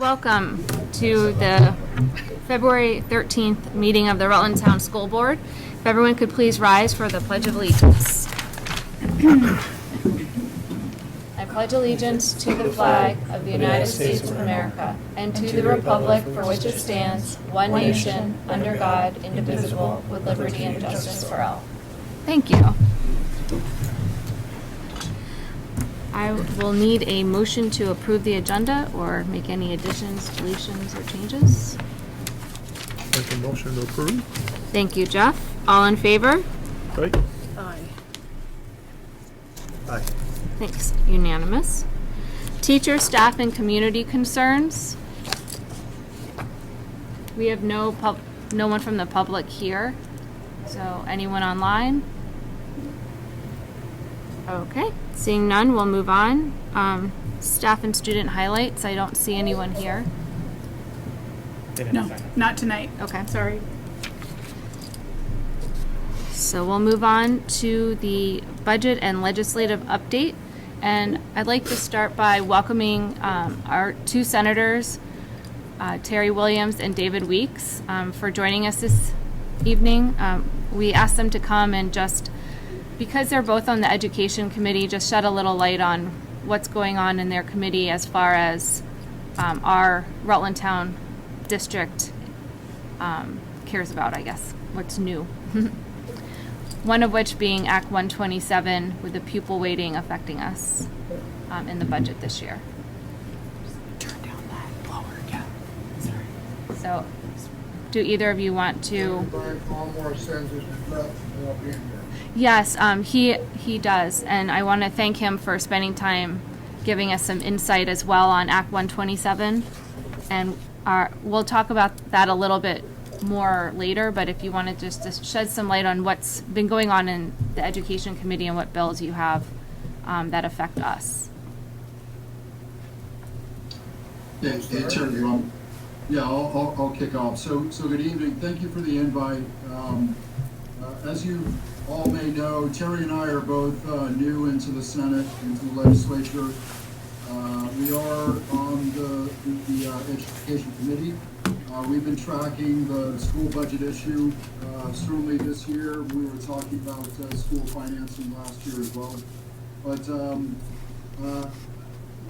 Welcome to the February 13th meeting of the Rutland Town School Board. If everyone could please rise for the Pledge of Allegiance. I pledge allegiance to the flag of the United States of America and to the republic for which it stands, one nation, under God, indivisible, with liberty and justice for all. Thank you. I will need a motion to approve the agenda or make any additions, deletions, or changes. Make a motion to approve. Thank you, Jeff. All in favor? Right. Aye. Aye. Thanks. Unanimous. Teacher, staff, and community concerns. We have no one from the public here. So anyone online? Okay. Seeing none, we'll move on. Staff and student highlights. I don't see anyone here. No, not tonight. Okay. Sorry. So we'll move on to the budget and legislative update. And I'd like to start by welcoming our two senators, Terry Williams and David Weeks, for joining us this evening. We asked them to come and just, because they're both on the education committee, just shed a little light on what's going on in their committee as far as our Rutland Town district cares about, I guess, what's new. One of which being Act 127 with the pupil weighting affecting us in the budget this year. Turn down that blower again. Sorry. So, do either of you want to? Yes, he does, and I want to thank him for spending time giving us some insight as well on Act 127, and we'll talk about that a little bit more later, but if you want to just shed some light on what's been going on in the education committee and what bills you have that affect us. Hey, Terry, yeah, I'll kick off. So good evening. Thank you for the invite. As you all may know, Terry and I are both new into the Senate, into the legislature. We are on the Education Committee. We've been tracking the school budget issue. Certainly this year, we were talking about school financing last year as well. But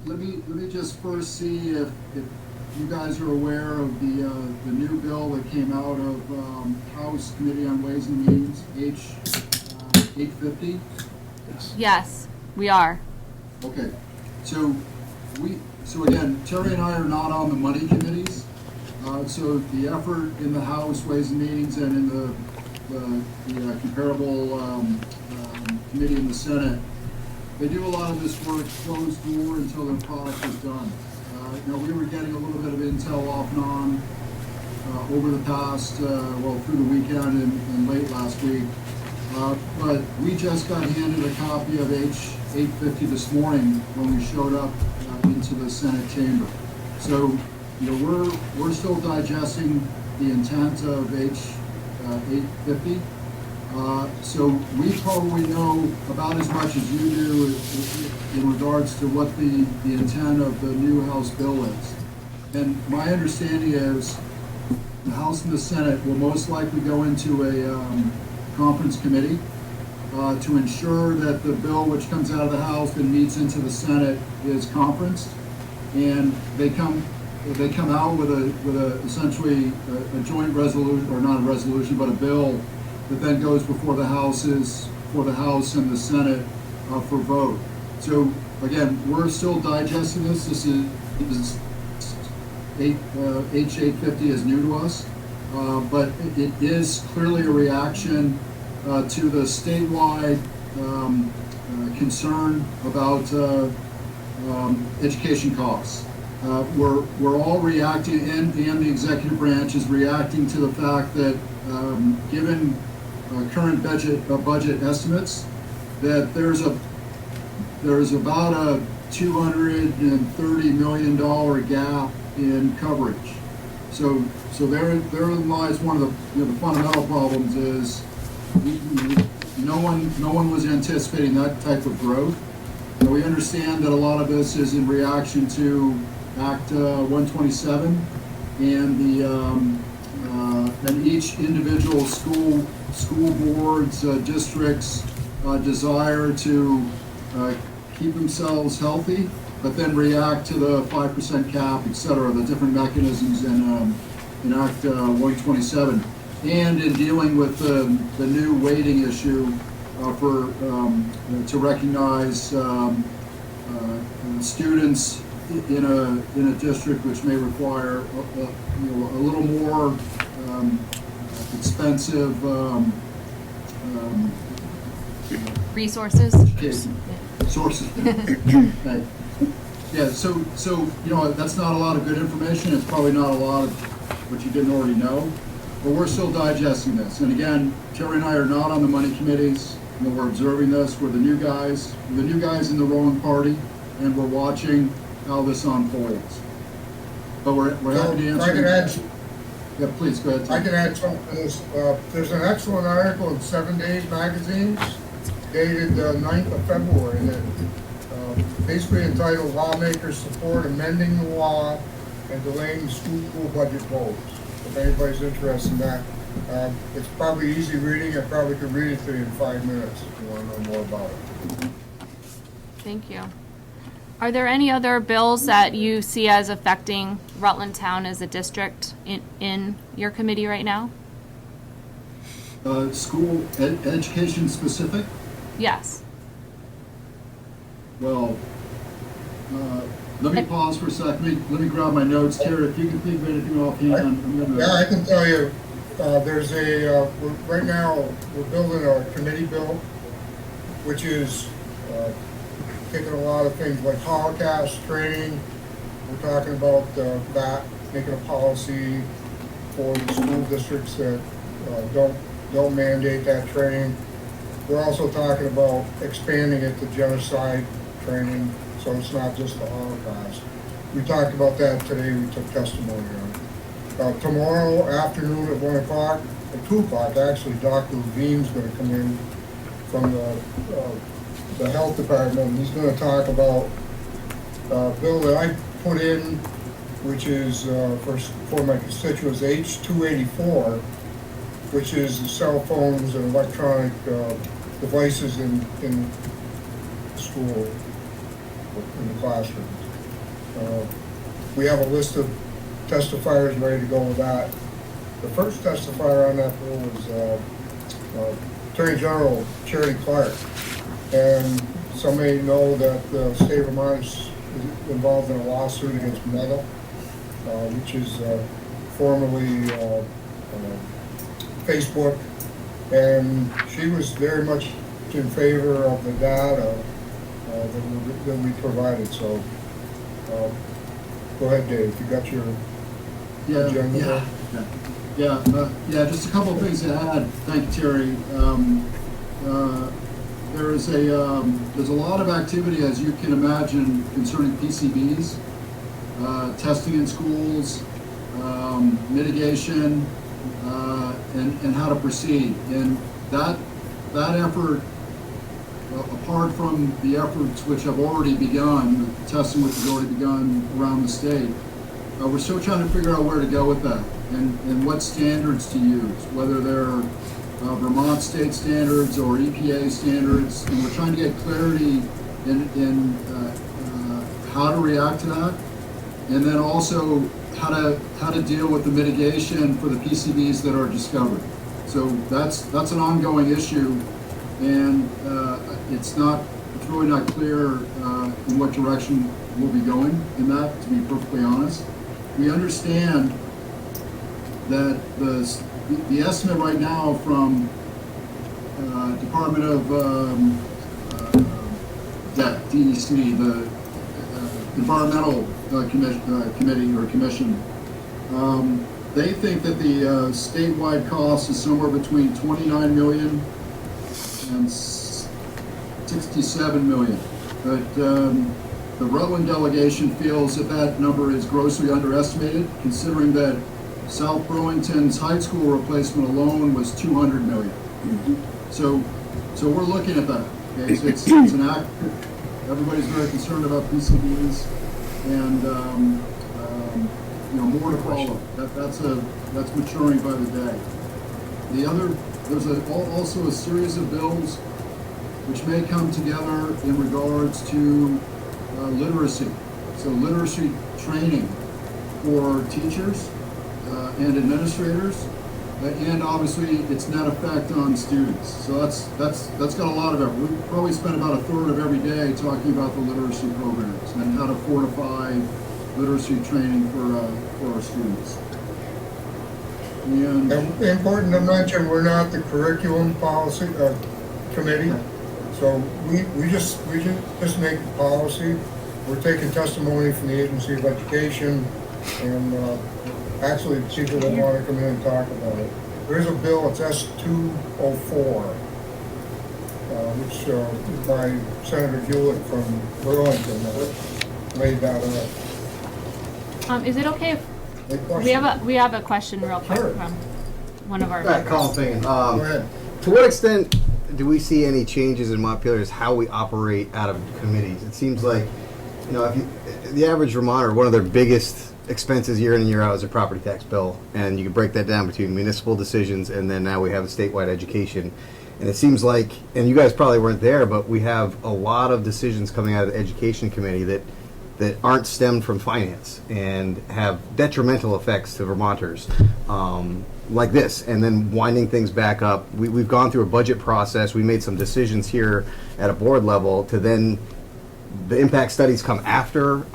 let me just first see if you guys are aware of the new bill that came out of House Committee on Ways and Means, H 850. Yes, we are. Okay, so again, Terry and I are not on the money committees. So the effort in the House Ways and Means and in the comparable committee in the Senate, they do a lot of this work closed door until their product is done. We were getting a little bit of intel off and on over the past, through the weekend and late last week. But we just got handed a copy of H 850 this morning when we showed up into the Senate chamber. So, we're still digesting the intent of H 850. So we probably know about as much as you do in regards to what the intent of the new House bill is. And my understanding is the House and the Senate will most likely go into a conference committee to ensure that the bill which comes out of the House and meets into the Senate is conferenced, and they come out with essentially a joint resolution, or not a resolution, but a bill that then goes before the House and the Senate for vote. So again, we're still digesting this. This is H 850 is new to us, but it is clearly a reaction to the statewide concern about education costs. We're all reacting, and the executive branch is reacting to the fact that given current budget estimates, that there's about a $230 million gap in coverage. So therein lies one of the fundamental problems is no one was anticipating that type of growth. And we understand that a lot of this is in reaction to Act 127, and and each individual school boards, districts desire to keep themselves healthy, but then react to the 5% cap, et cetera, the different mechanisms in Act 127. And in dealing with the new weighting issue to recognize students in a district which may require a little more expensive Resources? sources. Right. Yeah, so that's not a lot of good information. It's probably not a lot of what you didn't already know, but we're still digesting this. And again, Terry and I are not on the money committees. We're observing this. We're the new guys in the wrong party, and we're watching how this unfolds. But we're happy to answer. Yeah, please, go ahead, Tim. I can add something to this. There's an excellent article in 7 Days magazine dated 9th of February that basically entitled "Lawmakers Support Amending the Law and Delaying the School Budget Votes." If anybody's interested in that, it's probably easy reading. I probably could read it to you in 5 minutes if you want to know more about it. Thank you. Are there any other bills that you see as affecting Rutland Town as a district in your committee right now? School education specific? Yes. Well, let me pause for a second. Let me grab my notes. Terry, if you can think of anything offhand, I'm going to... Yeah, I can tell you. There's right now we're building a committee bill, which is taking a lot of things like Holocaust training. We're talking about that, making a policy for the school districts that don't mandate that training. We're also talking about expanding it to genocide training, so it's not just the Holocaust. We talked about that today. We took testimony on it. Tomorrow afternoon at 1 o'clock, at 2 o'clock actually, Dr. Levine's going to come in from the health department. He's going to talk about a bill that I put in, which is for my constituents, H-284, which is cell phones and electronic devices in school, in the classrooms. We have a list of testifiers ready to go with that. The first testifier on that bill was Attorney General Charity Clark. And some may know that the state of Vermont is involved in a lawsuit against Meta, which is formerly Facebook. And she was very much in favor of the data that we provided. So go ahead, Dave. You got your agenda? Yeah. Just a couple of things to add. Thank you, Terry. There's a lot of activity, as you can imagine, concerning PCBs, testing in schools, mitigation, and how to proceed. And that effort, apart from the efforts which have already begun, the testing which has already begun around the state, we're still trying to figure out where to go with that and what standards to use, whether they're Vermont state standards or EPA standards, and we're trying to get clarity in how to react to that, and then also how to deal with the mitigation for the PCBs that are discovered. So that's an ongoing issue, and it's really not clear in what direction we'll be going in that, to be perfectly honest. We understand that the estimate right now from Department of DEC, the Environmental Committee or Commission, they think that the statewide cost is somewhere between 29 million and 67 million. But the Rutland delegation feels that number is grossly underestimated, considering that South Burlington's high school replacement alone was 200 million. So we're looking at that. Okay, so it's an act. Everybody's very concerned about PCBs. and more to follow. That's maturing by the day. There's also a series of bills which may come together in regards to literacy. So literacy training for teachers and administrators, and obviously its net effect on students. So that's got a lot of it. We probably spend about a third of every day talking about the literacy programs and how to fortify literacy training for our students. And Important to mention, we're not the curriculum policy committee, so we just make the policy. We're taking testimony from the Agency of Education and actually people that want to come in and talk about it. There's a bill, it's S-204, which by Senator Jewett from Burlington made that up. Is it okay if we have a question real quick Sure. from one of our Right, members? Colin Fagan. Go ahead. To what extent do we see any changes in Montpelier as how we operate out of committees? It seems like, if the average Vermonter, one of their biggest expenses year in and year out is a property tax bill, and you can break that down between municipal decisions and then now we have a statewide education. And it seems like, and you guys probably weren't there, but we have a lot of decisions coming out of the education committee that aren't stemmed from finance and have detrimental effects to Vermonters, like this, and then winding things back up. We've gone through a budget process. We made some decisions here at a board level to then the impact studies come after.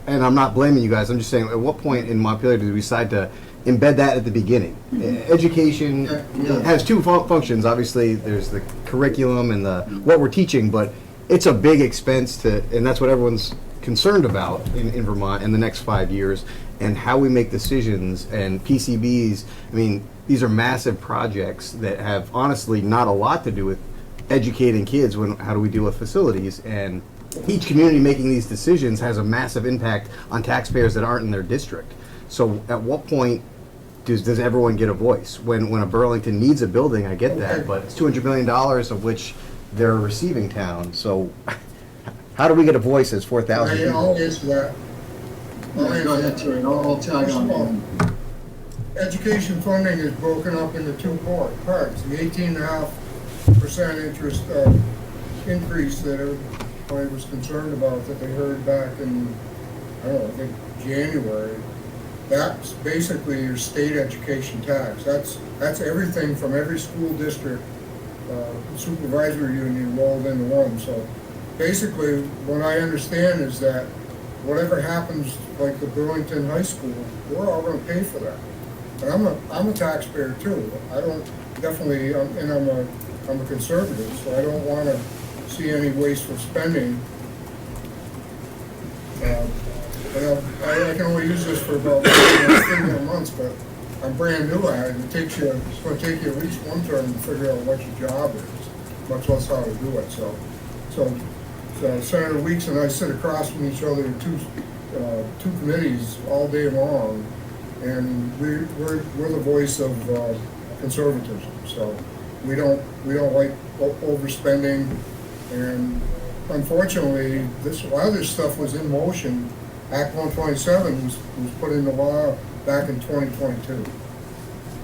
And I'm not blaming you guys. I'm just saying, at what point in Montpelier do we decide to embed that at the beginning? Education has two functions. Obviously, there's the curriculum and the what we're teaching, but it's a big expense and that's what everyone's concerned about in Vermont in the next 5 years, and how we make decisions and PCBs. I mean, these are massive projects that have honestly not a lot to do with educating kids. How do we deal with facilities? And each community making these decisions has a massive impact on taxpayers that aren't in their district. So at what point does everyone get a voice? When a Burlington needs a building, I get that, but it's $200 million of which they're a receiving town. So how do we get a voice as 4,000 I'll people? answer that. go ahead, Terry. I'll tag on. Education funding is broken up into two parts. The 18.5% interest increase that everybody was concerned about, that they heard back in, I think January. That's basically your state education tax. That's everything from every school district, supervisory union rolled into one. So basically, what I understand is that whatever happens, like the Burlington High School, we're all going to pay for that. And I'm a taxpayer too. I don't definitely, and I'm a conservative, so I don't want to see any wasteful spending. I can only use this for about 3 more months, but I'm brand new at it. It's going to take you at least one term to figure out what your job is, much less how to do it. So Senator Weeks and I sit across from each other in two committees all day long, and we're the voice of conservatism. So we don't like overspending, and unfortunately, a lot of this stuff was in motion. Act 127 was put into law back in 2022.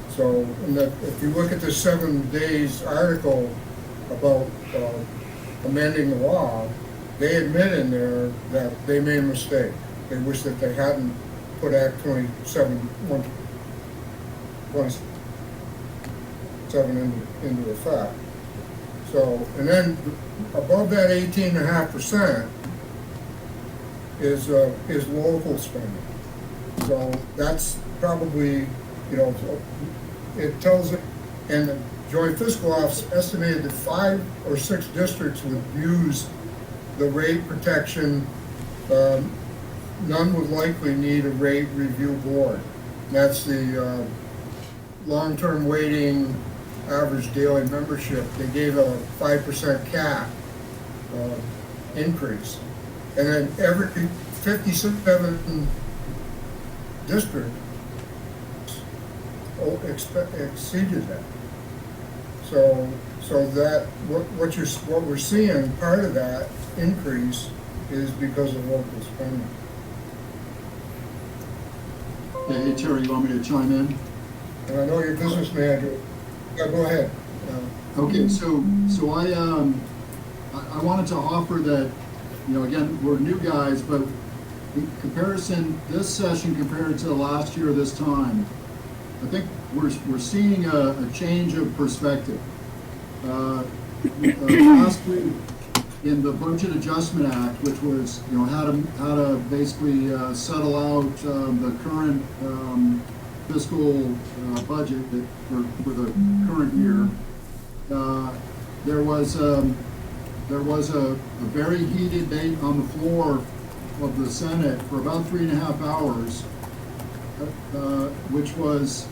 So if you look at the 7 days article about amending the law, they admit in there that they made a mistake. They wish that they hadn't put Act 27 into effect. So, and then above that 18.5% is local spending. So that's probably, it tells it, and the Joint Fiscal Office estimated that 5 or 6 districts would use the rate protection. None would likely need a rate review board. That's the long-term waiting average daily membership. They gave a 5% cap increase. And then every 57 districts exceeded that. So that what we're seeing, part of that increase is because of local spending. Yeah, hey Terry, you want me to chime in? And I know you're a business manager. Yeah, go ahead. Okay, so I wanted to offer that, again, we're new guys, but in comparison, this session compared to last year this time, I think we're seeing a change of perspective. Last week, in the Budget Adjustment Act, which was, how to basically settle out the current fiscal budget for the current year, there was a very heated debate on the floor of the Senate for about 3.5 hours, which was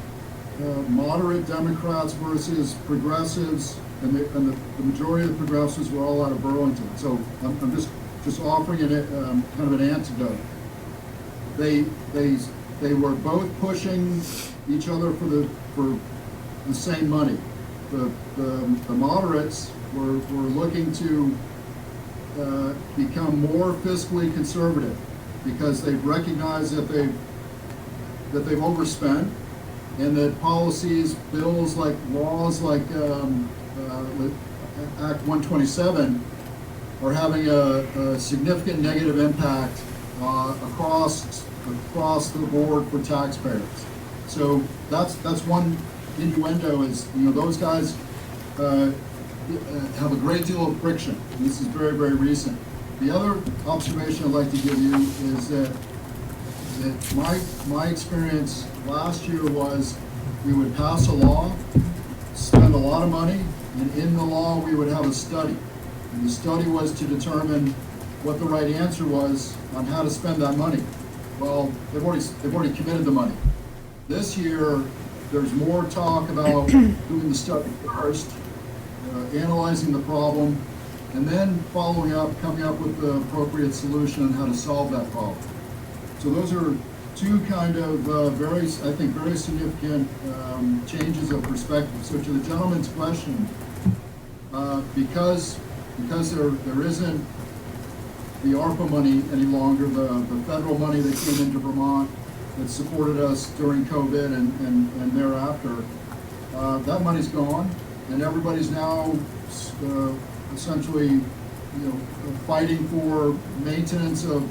moderate Democrats versus progressives, and the majority of the progressives were all out of Burlington. So I'm just offering it kind of an antidote. They were both pushing each other for the same money. The moderates were looking to become more fiscally conservative because they've recognized that they've overspent, and that policies, bills like laws like Act 127 are having a significant negative impact across the board for taxpayers. So that's one innuendo is, those guys have a great deal of friction. This is very, very recent. The other observation I'd like to give you is that my experience last year was we would pass a law, spend a lot of money, and in the law we would have a study. And the study was to determine what the right answer was on how to spend that money. Well, they've already committed the money. This year, there's more talk about doing the study first, analyzing the problem, and then following up, coming up with the appropriate solution on how to solve that problem. So those are two kind of very significant changes of perspective. So to the gentleman's question, because there isn't the ARPA money any longer, the federal money that came into Vermont that supported us during COVID and thereafter, that money's gone, and everybody's now essentially, fighting for maintenance of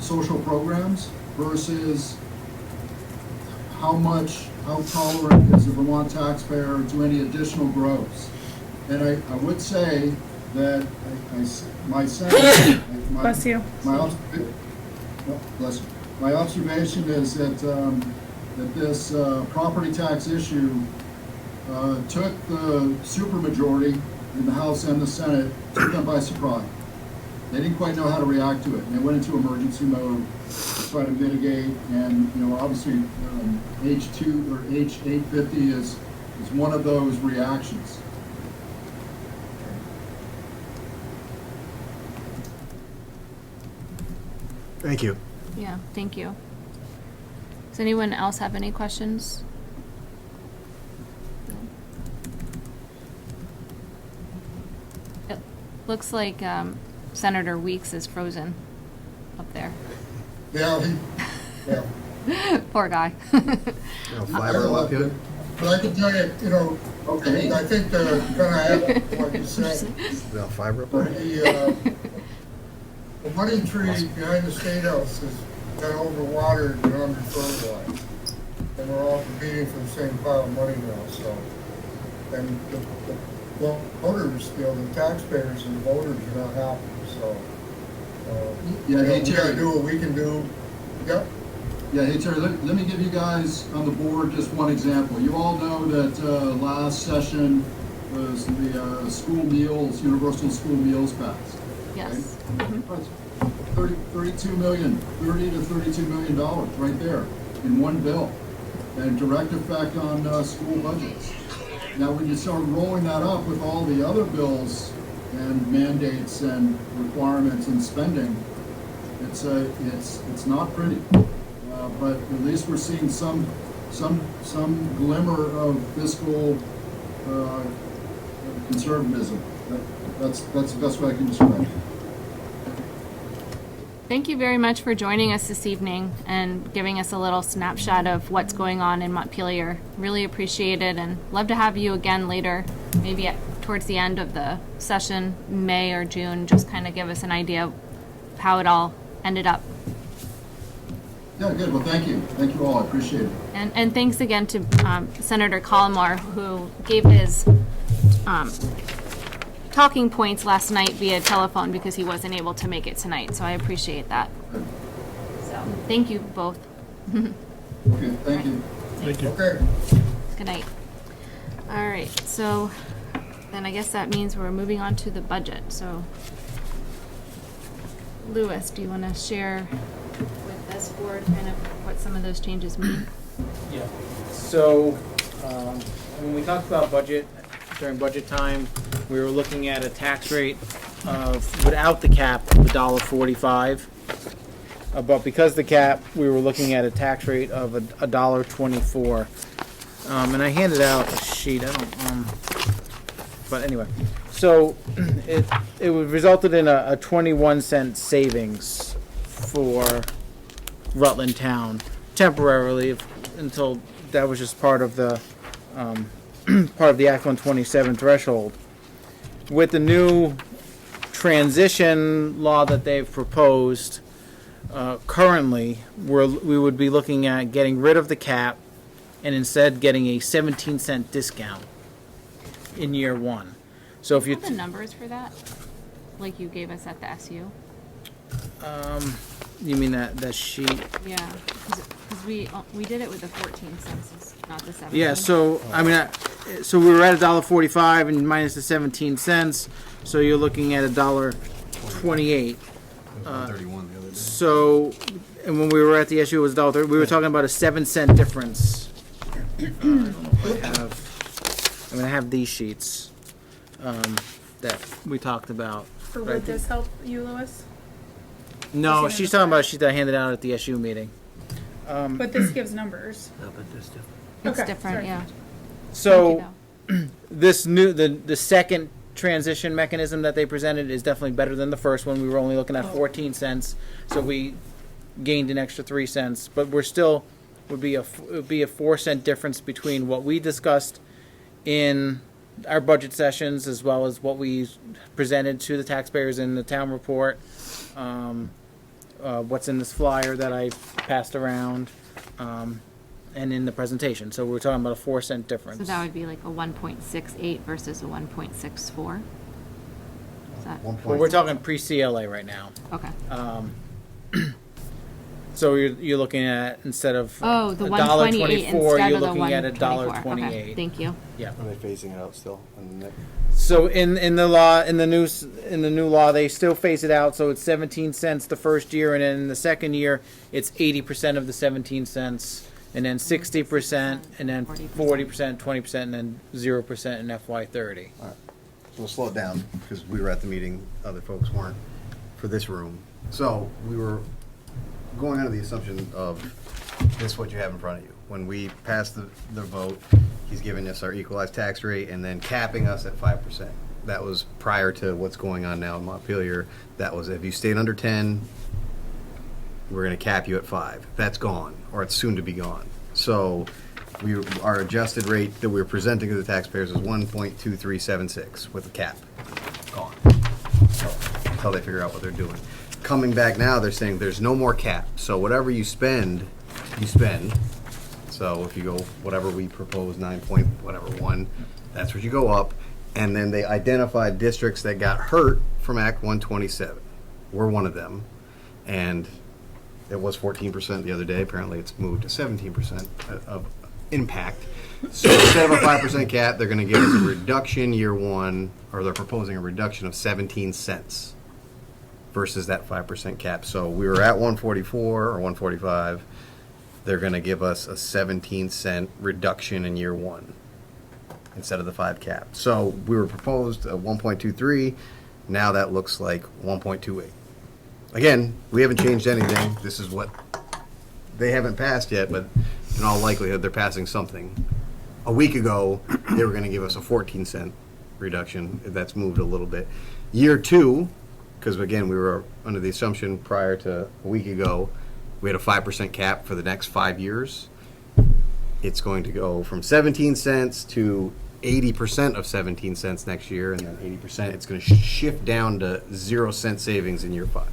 social programs versus how tolerant is the Vermont taxpayer to any additional growth. And I would say that my sense, Bless you. bless you. My observation is that this property tax issue took the supermajority in the House and the Senate, took them by surprise. They didn't quite know how to react to it, and they went into emergency mode to try to mitigate. And obviously, H2 or H850 is one of those reactions. Thank you. Yeah, thank you. Does anyone else have any questions? It looks like Senator Weeks is frozen up there. Yeah, Poor guy. Fiber up here. but I can tell you, Okay. I think kind of add what you said. No fiber up there. The money tree behind the State House is kind of overwatered and under fertilized. And we're all competing for the same pile of money now, so. And the voters, the taxpayers and the voters are not happy, so. Yeah, hey, we gotta Terry. do what we can do. Yep. Yeah, hey Terry, let me give you guys on the board just one example. You all know that last session was the school meals, universal school meals passed. Yes. Okay? 32 million, $30 to $32 million right there in one bill, and direct effect on school budgets. Now, when you start rolling that up with all the other bills and mandates and requirements and spending, it's not pretty. But at least we're seeing some glimmer of fiscal conservatism. That's the best way I can describe it. Thank you very much for joining us this evening and giving us a little snapshot of what's going on in Montpelier. Really appreciate it and love to have you again later, maybe towards the end of the session, May or June, just kind of give us an idea of how it all ended up. Yeah, good. Well, thank you. Thank you all. I appreciate it. And thanks again to Senator Collmore, who gave his talking points last night via telephone because he wasn't able to make it tonight. So I appreciate that. So thank you both. Okay, thank you. Thank you. Okay. Good night. All right, so then I guess that means we're moving on to the budget. So Louis, do you want to share with this board kind of what some of those changes mean? Yeah. So, when we talked about budget, during budget time, we were looking at a tax rate of, without the cap, of $1.45. But because the cap, we were looking at a tax rate of $1.24. And I handed out a sheet, but anyway. So, it resulted in a 21-cent savings for Rutland Town temporarily until that was just part of the Act 127 threshold. With the new transition law that they've proposed, currently we would be looking at getting rid of the cap and instead getting a 17-cent discount in year one. So if you What are the numbers for that? Like you gave us at the SU? you mean that sheet? Yeah, because we did it with the 14 cents, not the 17. Yeah, so I mean, so we were at $1.45 and minus the 17 cents, so you're looking at $1.28. 131 the other day. So, and when we were at the SU, it was $1.30. We were talking about a 7-cent difference. I don't know if I have these sheets that we talked about. So would this help you, Louis? No, she's talking about a sheet that I handed out at the SU meeting. But this gives numbers. It's Okay, different, sorry. yeah. So Thank you, this new the second transition mechanism that they presented is definitely better than the first one. We were only looking at 14 cents, so we gained an extra 3 cents. But we're still would be a 4-cent difference between what we discussed in our budget sessions as well as what we presented to the taxpayers in the town report. What's in this flyer that I passed around, and in the presentation. So we're talking about a 4-cent difference. So that would be like a 1.68 versus a 1.64. Is that, Well, we're talking pre-CLA right now. okay. So you're looking at, instead of Oh, the $1.24, 128 instead you're of the looking at 124. $1.28. Okay, thank you. Yeah. Are they phasing it out still? So in the law, in the new law, they still phase it out. So it's 17 cents the first year, and then in the second year, it's 80% of the 17 cents, and then 60%, and then 40%, 20%, and then 0% in FY30. All right. We'll slow it down because we were at the meeting, other folks weren't, for this room. So we were going under the assumption of this, what you have in front of you. When we passed the vote, he's giving us our equalized tax rate and then capping us at 5%. That was prior to what's going on now in Montpelier. That was if you stayed under 10, we're going to cap you at 5. That's gone, or it's soon to be gone. So our adjusted rate that we're presenting to the taxpayers is 1.2376 with a cap. Gone. So, until they figure out what they're doing. Coming back now, they're saying there's no more cap. So whatever you spend, you spend. So if you go whatever we propose, 9.1, that's what you go up. And then they identified districts that got hurt from Act 127. We're one of them. And it was 14% the other day. Apparently it's moved to 17% of impact. So instead of a 5% cap, they're going to give us a reduction year one, or they're proposing a reduction of 17 cents versus that 5% cap. So we were at 144 or 145. They're going to give us a 17-cent reduction in year one instead of the 5 cap. So we were proposed a 1.23. Now that looks like 1.28. Again, we haven't changed anything. This is what they haven't passed yet, but in all likelihood, they're passing something. A week ago, they were going to give us a 14-cent reduction. That's moved a little bit. Year two, because again, we were under the assumption prior to a week ago, we had a 5% cap for the next 5 years. It's going to go from 17 cents to 80% of 17 cents next year, and then 80%, it's going to shift down to 0 cent savings in year 5.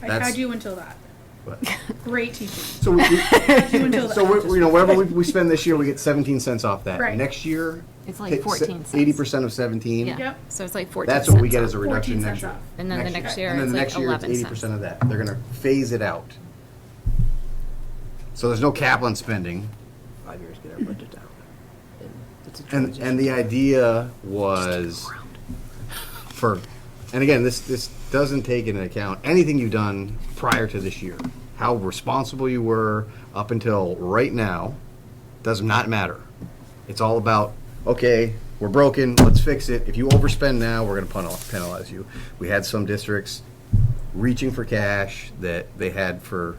I had you until that. But, Great teaching. so we, Had you until that. so whatever we spend this year, we get 17 cents off that. Right. Next year, It's like 14 cents. 80% of 17. Yeah. Yep. So it's like 14 That's what we cents get off. as a reduction 14 next cents year. off. And then the next year And then it's the like next year, it's 11 80% cents. of that. They're going to phase it out. So there's no cap on spending. 5 years, get our budget down. It's a And transition. the idea was and again, this doesn't take into account anything you've done prior to this year. How responsible you were up until right now does not matter. It's all about, okay, we're broken, let's fix it. If you overspend now, we're going to penalize you. We had some districts reaching for cash that they had for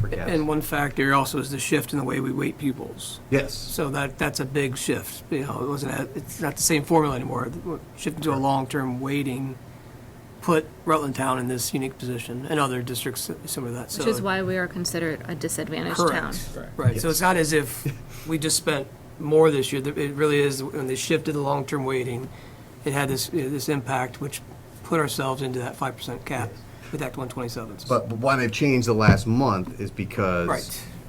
cash. And one factor also is the shift in the way we weight pupils. Yes. So that's a big shift. It's not the same formula anymore. Shifting to a long-term weighting put Rutland Town in this unique position, and other districts similar to that. Which is why we are considered a disadvantaged town. Correct. Right. So it's not as if we just spent more this year. It really is, when they shifted the long-term weighting, it had this impact, which put ourselves into that 5% cap with Act 127. But why they've changed the last month is because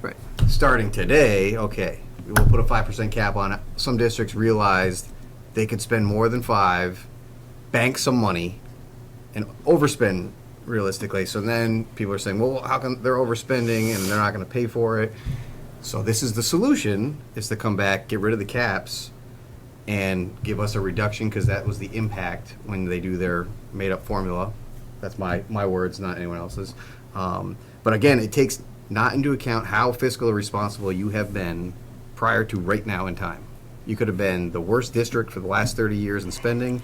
Right. starting today, okay, we will put a 5% cap on it. Some districts realized they could spend more than 5, bank some money, and overspend realistically. So then people are saying, well, how come they're overspending and they're not going to pay for it? So this is the solution, is to come back, get rid of the caps, and give us a reduction, because that was the impact when they do their made-up formula. That's my words, not anyone else's. But again, it takes not into account how fiscally responsible you have been prior to right now in time. You could have been the worst district for the last 30 years in spending.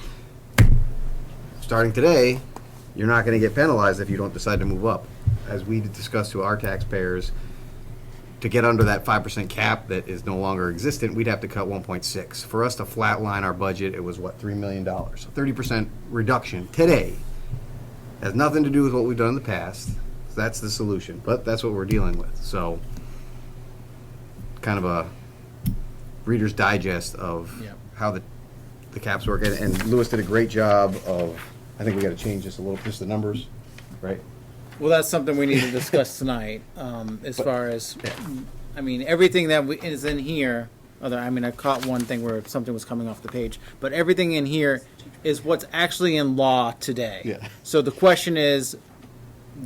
Starting today, you're not going to get penalized if you don't decide to move up. As we discussed to our taxpayers, to get under that 5% cap that is no longer existent, we'd have to cut 1.6. For us to flatline our budget, it was $3 million. So 30% reduction today has nothing to do with what we've done in the past. That's the solution, but that's what we're dealing with. So kind of a Reader's Digest of how the caps work. And Lewis did a great job of, I think we got to change this a little, just the numbers, right? Well, that's something we need to discuss tonight, as far as, I mean, everything that is in here, I caught one thing where something was coming off the page, but everything in here is what's actually in law today. Yeah. So the question is,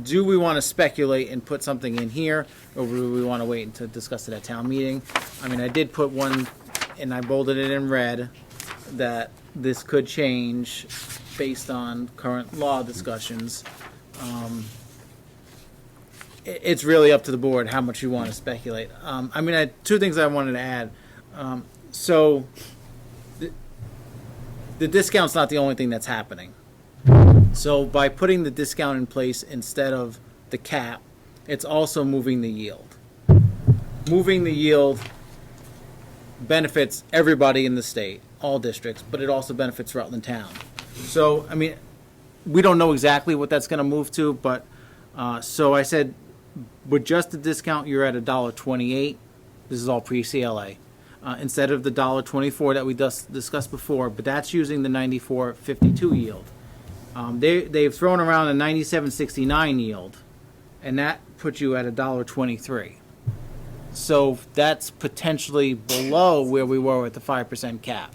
do we want to speculate and put something in here, or do we want to wait to discuss it at town meeting? I did put one, and I bolded it in red, that this could change based on current law discussions. It's really up to the board how much you want to speculate. Two things I wanted to add. So the discount's not the only thing that's happening. So by putting the discount in place instead of the cap, it's also moving the yield. Moving the yield benefits everybody in the state, all districts, but it also benefits Rutland Town. So, we don't know exactly what that's going to move to, but, so I said, with just the discount, you're at $1.28. This is all pre-CLA. Instead of the $1.24 that we discussed before, but that's using the 94.52 yield. They've thrown around a 97.69 yield, and that puts you at $1.23. So that's potentially below where we were with the 5% cap.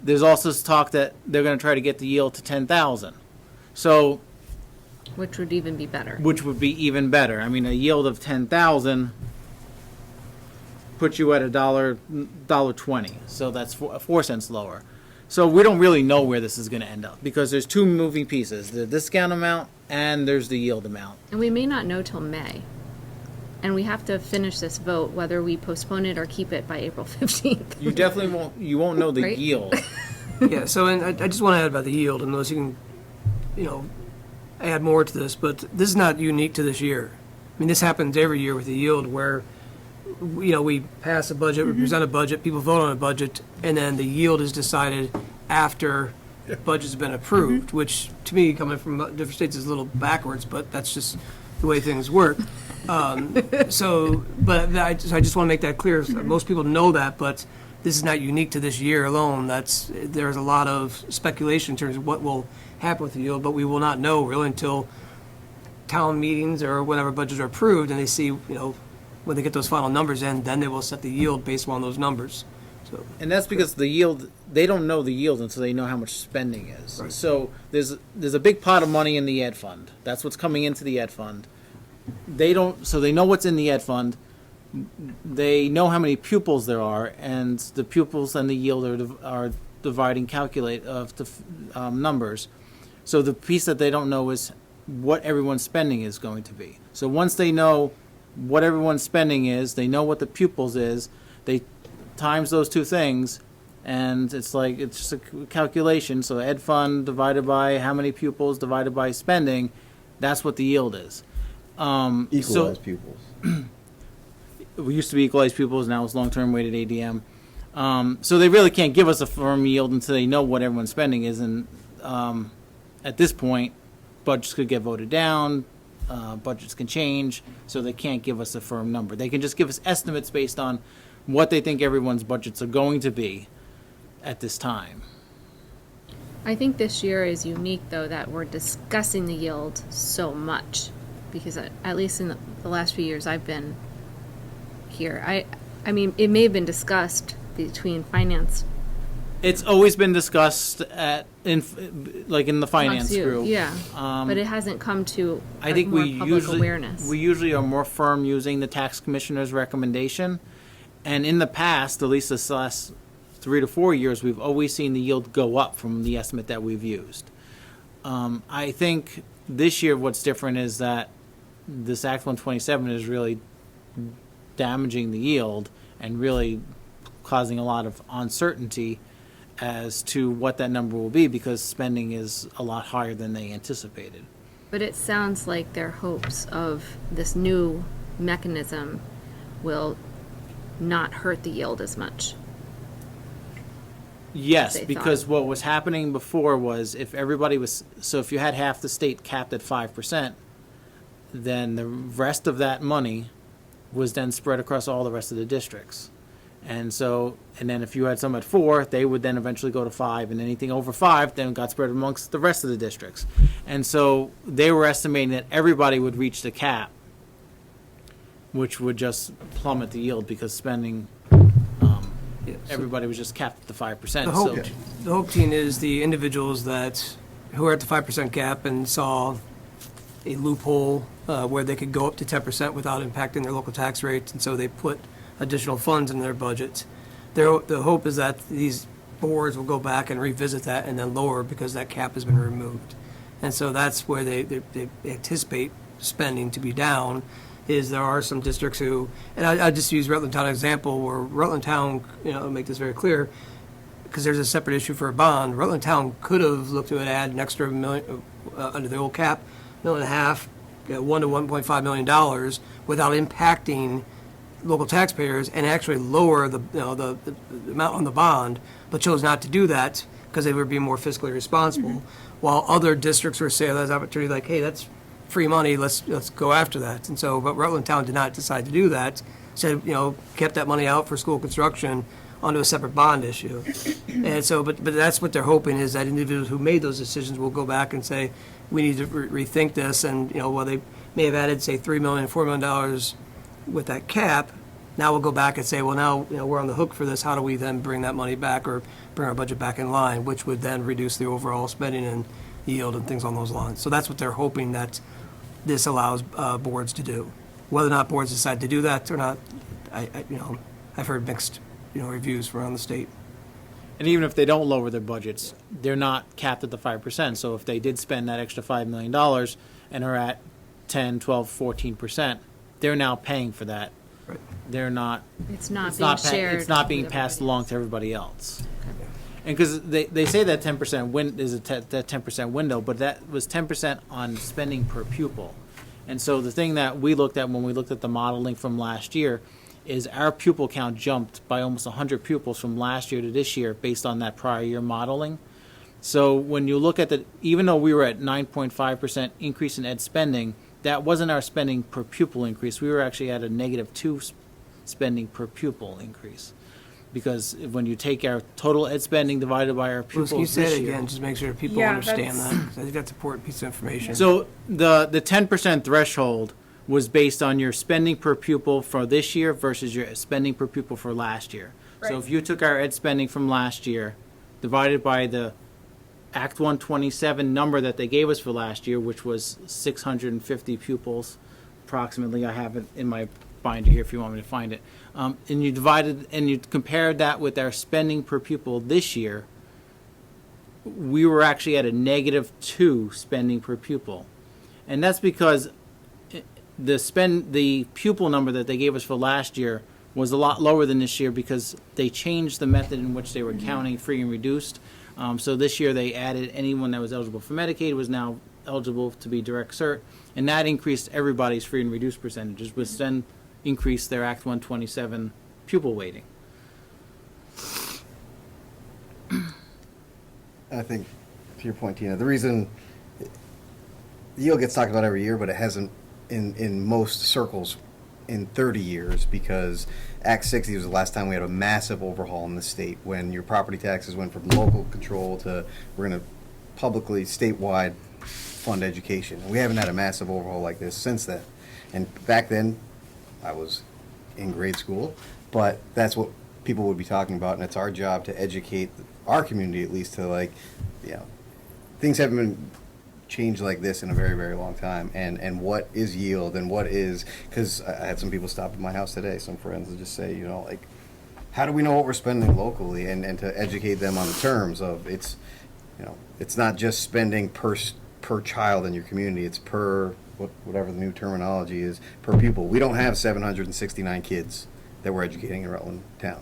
There's also talk that they're going to try to get the yield to 10,000. So, Which would even be better. which would be even better. A yield of 10,000 puts you at $1.20. So that's 4 cents lower. So we don't really know where this is going to end up, because there's two moving pieces: the discount amount and there's the yield amount. And we may not know till May. And we have to finish this vote, whether we postpone it or keep it by April 15th. You definitely won't know the Right? yield. Yeah, so and I just want to add about the yield, unless you can, add more to this, but this is not unique to this year. This happens every year with the yield, where, we pass a budget, we present a budget, people vote on a budget, and then the yield is decided after budget's been approved, which to me, coming from different states, is a little backwards, but that's just the way things work. So I just want to make that clear. Most people know that, but this is not unique to this year alone. There's a lot of speculation in terms of what will happen with the yield, but we will not know really until town meetings or whatever budgets are approved, and they see, when they get those final numbers in, then they will set the yield based on those numbers. So, And that's because the yield, they don't know the yield until they know how much spending is. Right. So there's a big pot of money in the ed fund. That's what's coming into the ed fund. They know what's in the ed fund. They know how many pupils there are, and the pupils and the yield are dividing numbers. So the piece that they don't know is what everyone's spending is going to be. So once they know what everyone's spending is, they know what the pupils is, they times those two things, and it's just a calculation. So ed fund divided by how many pupils divided by spending, that's what the yield is. Equalized pupils. We used to be equalized pupils, now it's long-term weighted ADM. So they really can't give us a firm yield until they know what everyone's spending is, and at this point, budgets could get voted down, budgets can change, so they can't give us a firm number. They can just give us estimates based on what they think everyone's budgets are going to be at this time. I think this year is unique, though, that we're discussing the yield so much, because at least in the last few years I've been here, I mean, it may have been discussed between finance. It's always been discussed in the finance amongst you, group. yeah, but it hasn't come to I think more public awareness. we usually are more firm using the tax commissioner's recommendation, and in the past, at least this last 3 to 4 years, we've always seen the yield go up from the estimate that we've used. I think this year what's different is that this Act 127 is really damaging the yield and really causing a lot of uncertainty as to what that number will be, because spending is a lot higher than they anticipated. But it sounds like their hopes of this new mechanism will not hurt the yield as much. Yes, They because thought. what was happening before was if you had half the state capped at 5%, then the rest of that money was then spread across all the rest of the districts. And then if you had some at 4, they would then eventually go to 5, and anything over 5 then got spread amongst the rest of the districts. And so they were estimating that everybody would reach the cap, which would just plummet the yield because spending, everybody was just capped at the 5%. The hope team is the individuals who are at the 5% cap and saw a loophole where they could go up to 10% without impacting their local tax rates, and so they put additional funds in their budget. The hope is that these boards will go back and revisit that and then lower because that cap has been removed. And so that's where they anticipate spending to be down, is there are some districts who, and I just use Rutland Town example, where Rutland Town, make this very clear, because there's a separate issue for a bond. Rutland Town could have looked to add an extra million under the old cap, $1.5 million, $1 to $1.5 million without impacting local taxpayers, and actually lower the amount on the bond, but chose not to do that because they were being more fiscally responsible. While other districts were saying that's opportunity, like, hey, that's free money, let's go after that. And so, but Rutland Town did not decide to do that. Said, kept that money out for school construction onto a separate bond issue. And so, but that's what they're hoping, is that individuals who made those decisions will go back and say, we need to rethink this. And, while they may have added, say, $3 million, $4 million with that cap, now we'll go back and say, well, now, we're on the hook for this. How do we then bring that money back or bring our budget back in line, which would then reduce the overall spending and yield and things on those lines. So that's what they're hoping that this allows boards to do. Whether or not boards decide to do that or not, I've heard mixed, reviews from around the state. And even if they don't lower their budgets, they're not capped at the 5%. So if they did spend that extra $5 million and are at 10, 12, 14%, they're now paying for that. Right. They're not. It's not being shared. It's not being with passed everybody. along to everybody else. And because they say that 10% is that 10% window, but that was 10% on spending per pupil. And so the thing that we looked at when we looked at the modeling from last year is our pupil count jumped by almost 100 pupils from last year to this year based on that prior year modeling. So when you look at even though we were at 9.5% increase in ed spending, that wasn't our spending per pupil increase. We were actually at a -2 spending per pupil increase. Because when you take our total ed spending divided by our Louis, pupils can you say this it year. again, just make sure people Yeah, understand that's- that? 'Cause I think that's an important piece of information. So the 10% threshold was based on your spending per pupil for this year versus your spending per pupil for last year. So Right. if you took our ed spending from last year, divided by the Act 127 number that they gave us for last year, which was 650 pupils, approximately, I have it in my binder here if you want me to find it, and you compared that with our spending per pupil this year, we were actually at a -2 spending per pupil. And that's because the pupil number that they gave us for last year was a lot lower than this year because they changed the method in which they were counting free and reduced. So this year they added anyone that was eligible for Medicaid was now eligible to be direct cert, and that increased everybody's free and reduced percentages, which then increased their Act 127 pupil weighting. I think, to your point, Tina, the reason yield gets talked about every year, but it hasn't in most circles in 30 years, because Act 60 was the last time we had a massive overhaul in the state when your property taxes went from local control to we're going to publicly statewide fund education. We haven't had a massive overhaul like this since then. And back then, I was in grade school, but that's what people would be talking about, and it's our job to educate our community, at least, to, like, you know, things haven't been changed like this in a very, very long time. And what is yield, and what is, because I had some people stop at my house today, some friends, and just say, you know, like, how do we know what we're spending locally, and to educate them on the terms of it's, you know, it's not just spending per child in your community, it's per whatever the new terminology is, per pupil. We don't have 769 kids that we're educating in Rutland Town,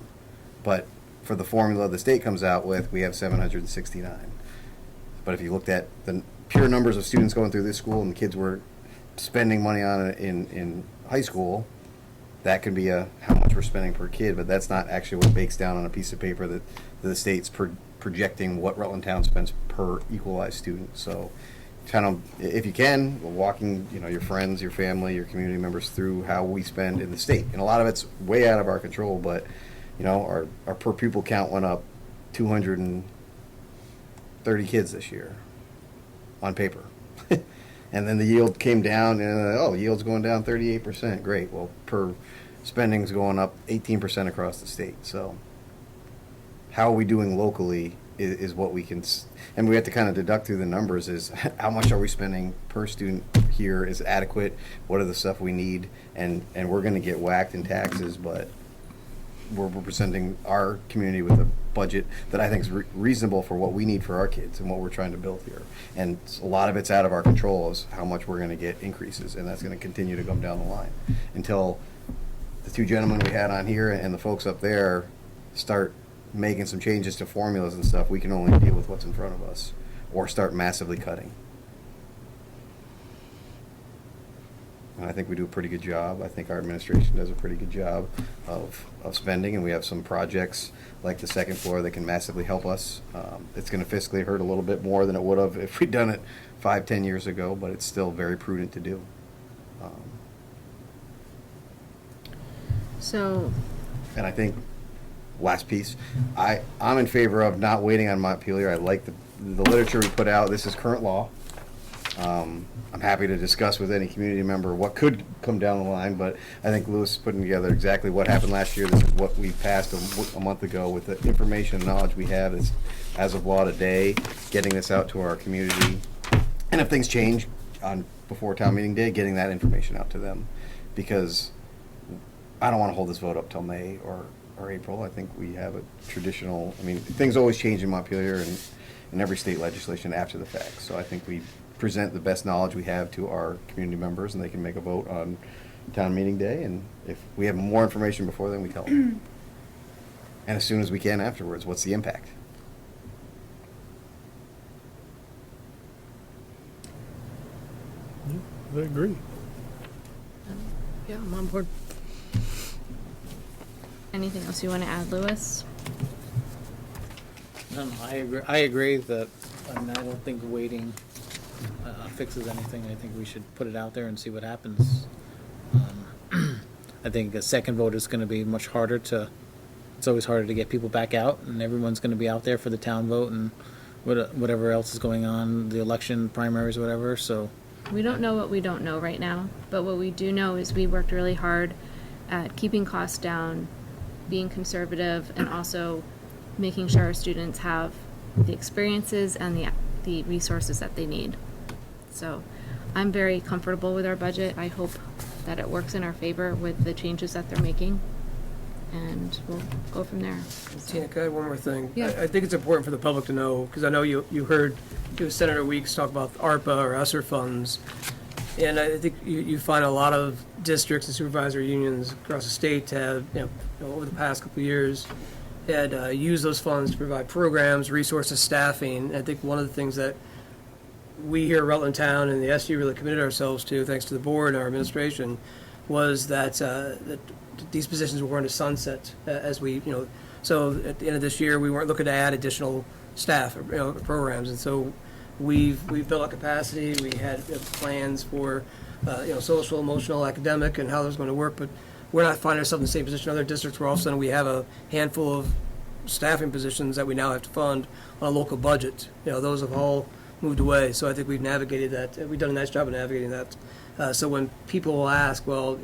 but for the formula the state comes out with, we have 769. But if you looked at the pure numbers of students going through this school and the kids we're spending money on in high school, that can be how much we're spending per kid, but that's not actually what bakes down on a piece of paper that the state's projecting what Rutland Town spends per equalized student. So kind of, if you can, walking, you know, your friends, your family, your community members through how we spend in the state. And a lot of it's way out of our control, but, you know, our per pupil count went up 230 kids this year on paper. And then the yield came down, and yield's going down 38%. Great. Well, per spending's going up 18% across the state. So how are we doing locally is what we can, and we have to kind of deduct through the numbers is how much are we spending per student here is adequate, what are the stuff we need, and we're going to get whacked in taxes, but we're representing our community with a budget that I think is reasonable for what we need for our kids and what we're trying to build here. And a lot of it's out of our control is how much we're going to get increases, and that's going to continue to come down the line until the two gentlemen we had on here and the folks up there start making some changes to formulas and stuff. We can only deal with what's in front of us or start massively cutting. And I think we do a pretty good job. I think our administration does a pretty good job of spending, and we have some projects like the second floor that can massively help us. It's going to fiscally hurt a little bit more than it would have if we'd done it 5-10 years ago, but it's still very prudent to do. And I think, last piece, I'm in favor of not waiting on Montpelier. I like the literature we put out. This is current law. I'm happy to discuss with any community member what could come down the line, but I think Louis is putting together exactly what happened last year. This is what we passed a month ago with the information and knowledge we have as of law today, getting this out to our community. And if things change before town meeting day, getting that information out to them, because I don't want to hold this vote up till May or April. I think we have a traditional, I mean, things always change in Montpelier and in every state legislation after the fact. So I think we present the best knowledge we have to our community members, and they can make a vote on town meeting day. And if we have more information before then, we tell them. And as soon as we can afterwards, what's the impact? I agree. Yeah, I'm on board. Anything else you want to add, Louis? No, I agree that I mean, I don't think waiting fixes anything. I think we should put it out there and see what happens. I think a second vote is gonna be much harder it's always harder to get people back out, and everyone's gonna be out there for the town vote and whatever else is going on, the election, primaries, whatever, so. We don't know what we don't know right now, but what we do know is we worked really hard at keeping costs down, being conservative, and also making sure our students have the experiences and the resources that they need. So I'm very comfortable with our budget. I hope that it works in our favor with the changes that they're making, and we'll go from there. Tina, can I add one more thing? Yeah. I think it's important for the public to know, because I know you heard Senator Weeks talk about ARPA or ESSER funds, and I think you find a lot of districts and supervisory unions across the state have, over the past couple of years, had used those funds to provide programs, resources, staffing. I think one of the things that we here at Rutland Town and the SU really committed ourselves to, thanks to the board and our administration, was that these positions were going to sunset as we, so at the end of this year, we weren't looking to add additional staff or programs, and so we've built up capacity. We had plans for social, emotional, academic, and how that was going to work, but we're not finding ourselves in the same position in other districts where all of a sudden we have a handful of staffing positions that we now have to fund on a local budget. Those have all moved away, so I think we've navigated that. We've done a nice job of navigating that. So when people will ask, well,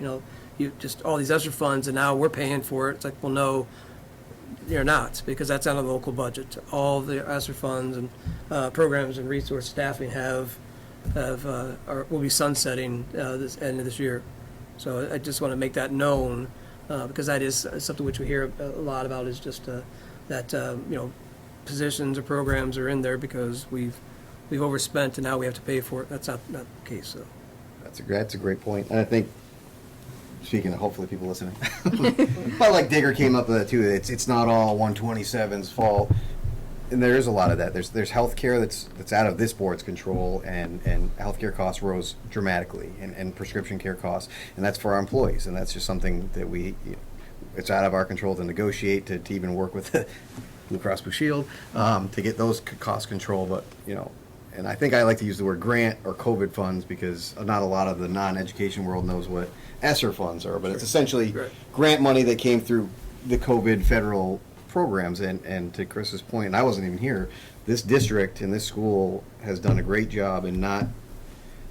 you just all these ESSER funds and now we're paying for it, it's like, well, no, you're not, because that's out of the local budget. All the ESSER funds and programs and resource staffing will be sunsetting this end of this year. So I just want to make that known, because that is something which we hear a lot about, is just that positions or programs are in there because we've overspent and now we have to pay for it. That's not the case. So That's a great point. And I think, speaking of hopefully people listening, but like Digger came up with that too. It's not all 127's fault, and there is a lot of that. There's healthcare that's out of this board's control, and healthcare costs rose dramatically, and prescription care costs, and that's for our employees, and that's just something that it's out of our control to negotiate, to even work with Blue Cross Blue Shield to get those cost control. But and I think I like to use the word grant or COVID funds, because not a lot of the non-education world knows what ESSER funds are, but it's essentially grant money that came through the COVID federal programs. And to Chris's point, and I wasn't even here, this district and this school has done a great job in not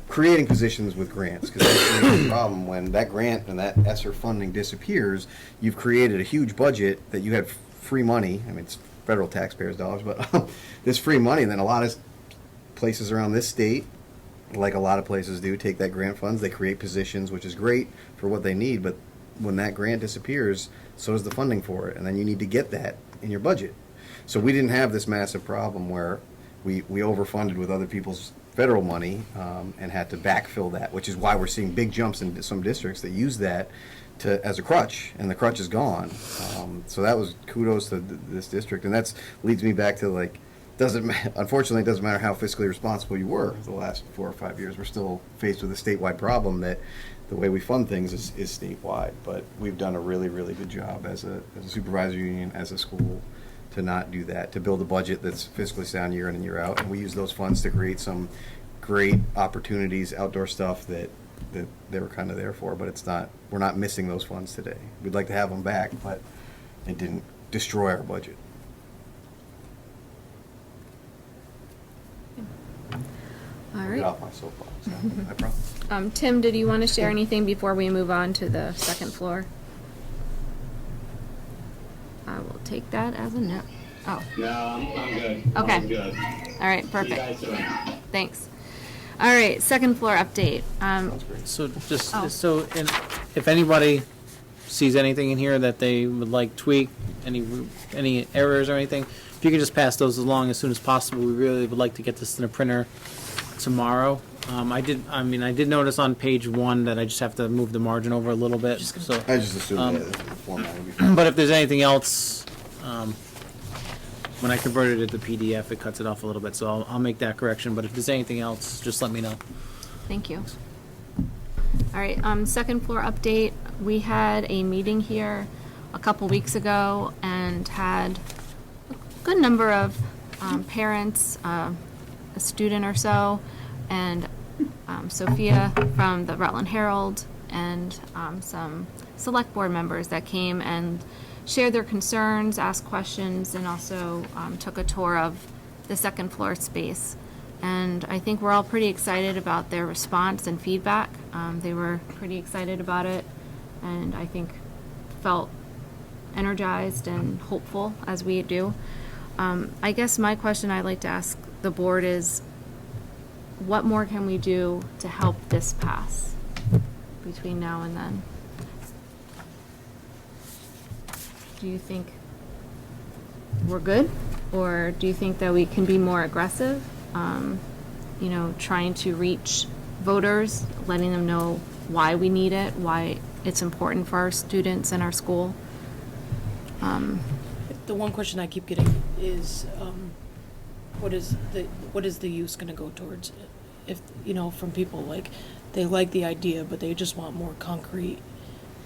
creating positions with grants, because that's the problem. When that grant and that ESSER funding disappears, you've created a huge budget that you had free money. I mean, it's federal taxpayers' dollars, but this free money, and then a lot of places around this state, like a lot of places do, take that grant funds, they create positions, which is great for what they need, but when that grant disappears, so does the funding for it, and then you need to get that in your budget. So we didn't have this massive problem where we overfunded with other people's federal money and had to backfill that, which is why we're seeing big jumps in some districts that use that as a crutch, and the crutch is gone. So that was kudos to this district, and that leads me back to unfortunately, it doesn't matter how fiscally responsible you were the last 4 or 5 years. We're still faced with a statewide problem that the way we fund things is statewide. But we've done a really, really good job as a supervisory union, as a school, to not do that, to build a budget that's fiscally sound year in and year out. And we use those funds to create some great opportunities, outdoor stuff that they were kind of there for. But we're not missing those funds today. We'd like to have them back, but it didn't destroy our budget. All Get right. off my soapbox. I promise. Tim, did you want to share anything before we move on to the second floor? I will take that as a no. Oh, No, I'm good. Okay. I'm good. all right, You perfect. guys doing? Thanks. All right, second floor update. So just, Oh. and if anybody sees anything in here that they would like tweak, any errors or anything, if you could just pass those along as soon as possible. We really would like to get this in a printer tomorrow. I did notice on page 1 that I just have to move the margin over a little bit, so. I just assumed that the format would be fine. But if there's anything else, when I converted it to PDF, it cuts it off a little bit, so I'll make that correction. But if there's anything else, just let me know. Thank you. All right, second floor update. We had a meeting here a couple weeks ago and had a good number of parents, a student or so, and Sophia from the Rutland Herald, and some select board members that came and shared their concerns, asked questions, and also took a tour of the second floor space. And I think we're all pretty excited about their response and feedback. They were pretty excited about it, and I think felt energized and hopeful, as we do. I guess my question I'd like to ask the board is, what more can we do to help this pass between now and then? Do you think we're good? Or do you think that we can be more aggressive? You know, trying to reach voters, letting them know why we need it, why it's important for our students and our school. The one question I keep getting is, what is the use going to go towards? If, you know, from people, like, they like the idea, but they just want more concrete,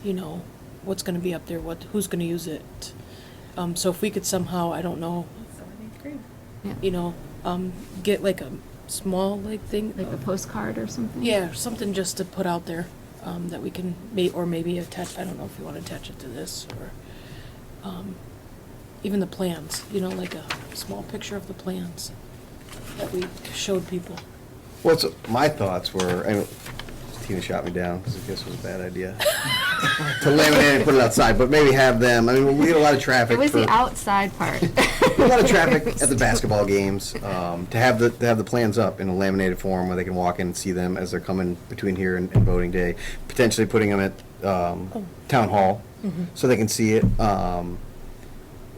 you know, what's going to be up there, who's going to use it. So if we could somehow, I don't know, you know, get like a small, like, thing. Like a postcard or something? Yeah, something just to put out there, that we can, or maybe attach, I don't know if you want to attach it to this, or, even the plans, you know, like a small picture of the plans that we showed people. Well, my thoughts were, and Tina shot me down because I guess it was a bad idea to laminate and put it outside, but maybe have them. I mean, we get a lot of traffic. It was the outside part. A lot of traffic at the basketball games. To have the plans up in a laminated form where they can walk in and see them as they're coming between here and voting day. Potentially putting them at town hall so they can see it.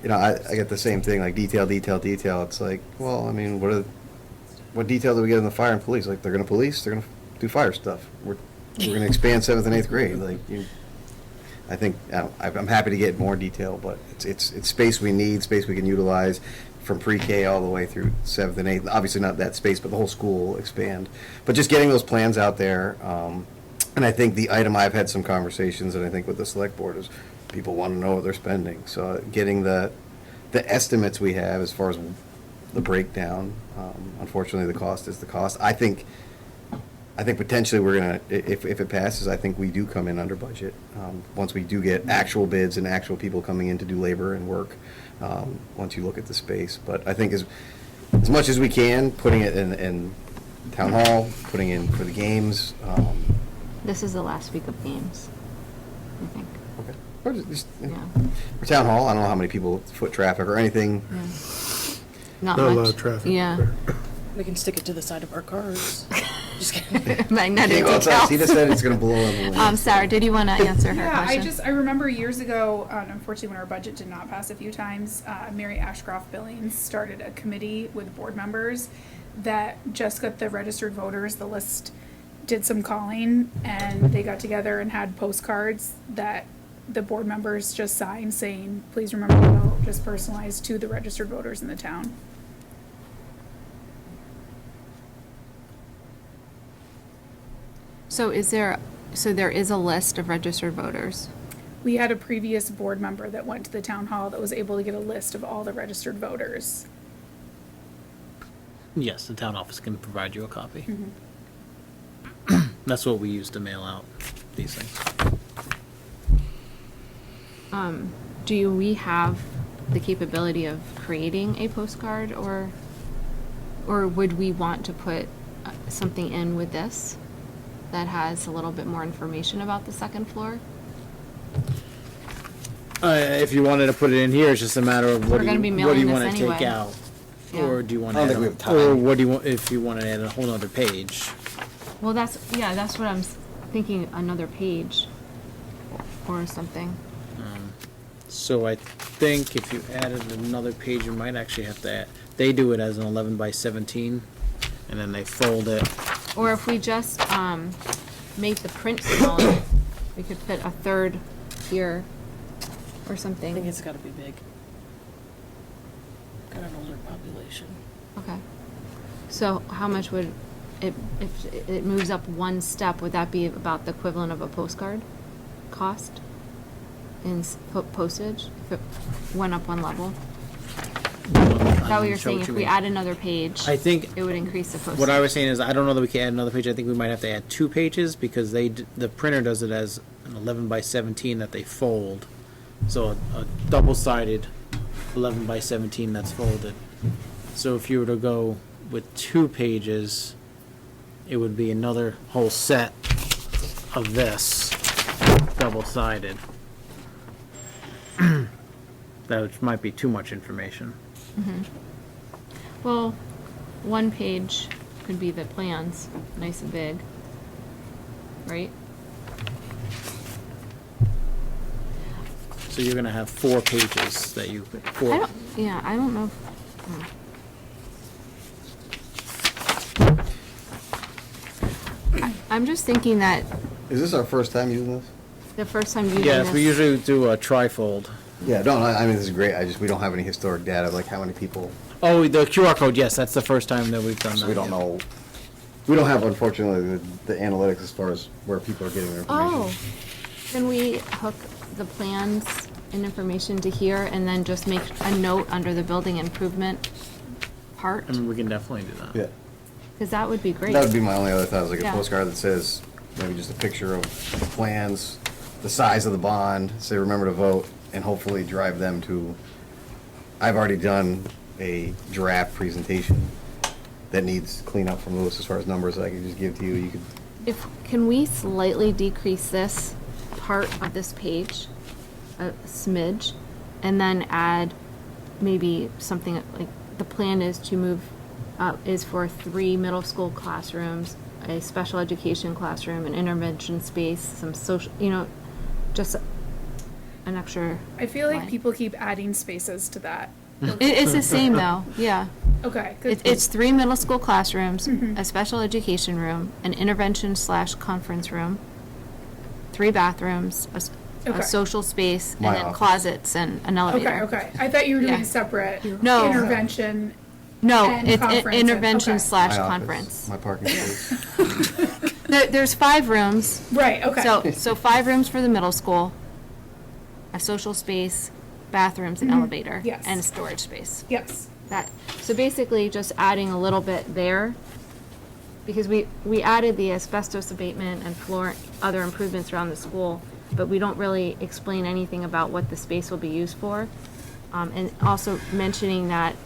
You know, I get the same thing, like detail. It's like, well, I mean, what detail do we get in the fire and police? Like, they're going to police, they're going to do fire stuff. We're going to expand 7th and 8th grade. Like, I think I'm happy to get more detail, but it's space we need, space we can utilize from pre-K all the way through 7th and 8th. Obviously not that space, but the whole school will expand. But just getting those plans out there, and I think the item I've had some conversations, and I think with the select board is, people want to know what they're spending. So getting the estimates we have as far as the breakdown, unfortunately the cost is the cost. I think potentially we're gonna, if it passes, I think we do come in under budget once we do get actual bids and actual people coming in to do labor and work. Once you look at the space, but I think as much as we can, putting it in town hall, putting in for the games. This is the last week of games, I think. Okay. Or just, Yeah. for town hall, I don't know how many people, foot traffic or anything. Yeah. Not Not a much. lot of traffic. Yeah. We can stick it to the side of our cars. Just kidding. Magnetic Can't go outside. Tina decals. said it's going to blow in the wind. Sarah, did you want to answer her Yeah, question? I remember years ago, unfortunately when our budget did not pass a few times, Mary Ashcroft Billings started a committee with board members that just got the registered voters, the list, did some calling, and they got together and had postcards that the board members just signed saying, please remember to vote, just personalized to the registered voters in the town. So there is a list of registered voters? We had a previous board member that went to the town hall that was able to get a list of all the registered voters. Yes, the town office can provide you a copy. That's what we use to mail out these things. Do we have the capability of creating a postcard, or would we want to put something in with this that has a little bit more information about the second floor? If you wanted to put it in here, it's just a matter of We're what gonna be do mailing you this want to take anyway. out, Yeah. or do you want I to don't add, think we have or time. what do you want if you want to add a whole other page? Well, that's what I'm thinking, another page or something. So I think if you added another page, you might actually have to add, they do it as an 11 by 17, and then they fold it. Or if we just make the print smaller, we could fit a third here or I think something. it's gotta be big. Got an older population. Okay. So how much would it, if it moves up one step, would that be about the equivalent of a postcard cost in postage if it went up one level? Is that what you're saying? If we add another page, I think it would increase the postage? what I was saying is, I don't know that we can add another page. I think we might have to add 2 pages because the printer does it as an 11 by 17 that they fold. So a double-sided 11 by 17 that's folded. So if you were to go with 2 pages, it would be another whole set of this, double-sided. That might be too much information. Well, 1 page could be the plans, nice and big, right? So you're gonna have 4 pages that you, I don't know. I'm just thinking that Is this our first time using this? the first time using yes, this. we usually do a trifold. Yeah, no, I mean, this is great. We don't have any historic data, like how many people, Oh, the QR code, yes, that's the first time that we've done that. so we don't know. We don't have, unfortunately, the analytics as far as where people are getting their information. Oh, can we hook the plans and information to here and then just make a note under the building improvement part? I mean, we can definitely do that. Yeah. Because that would be great. That would be my only other thought, is like a Yeah. postcard that says, maybe just a picture of the plans, the size of the bond, say, remember to vote, and hopefully drive them to, I've already done a draft presentation that needs cleanup from Lewis as far as numbers that I could just give to you. You could, Can we slightly decrease this part of this page, a smidge, and then add maybe something like, the plan is to move, is for 3 middle school classrooms, a special education classroom, an intervention space, some social, just an extra. I feel like line. people keep adding spaces to that. It's the same though, yeah. Okay, good. It's 3 middle school classrooms, a special education room, an intervention/conference room, 3 bathrooms, Okay. a social space, My and then office. closets and an elevator. Okay. I thought you were doing Yeah. separate No. intervention. No, And it's conference and- intervention okay. slash my office, conference. my parking space. There's 5 rooms, Right, okay. so 5 rooms for the middle school, a social space, bathrooms, and elevator, Yes. and a storage space. Yes. So basically, just adding a little bit there, because we added the asbestos abatement and floor, other improvements around the school, but we don't really explain anything about what the space will be used for. And also mentioning that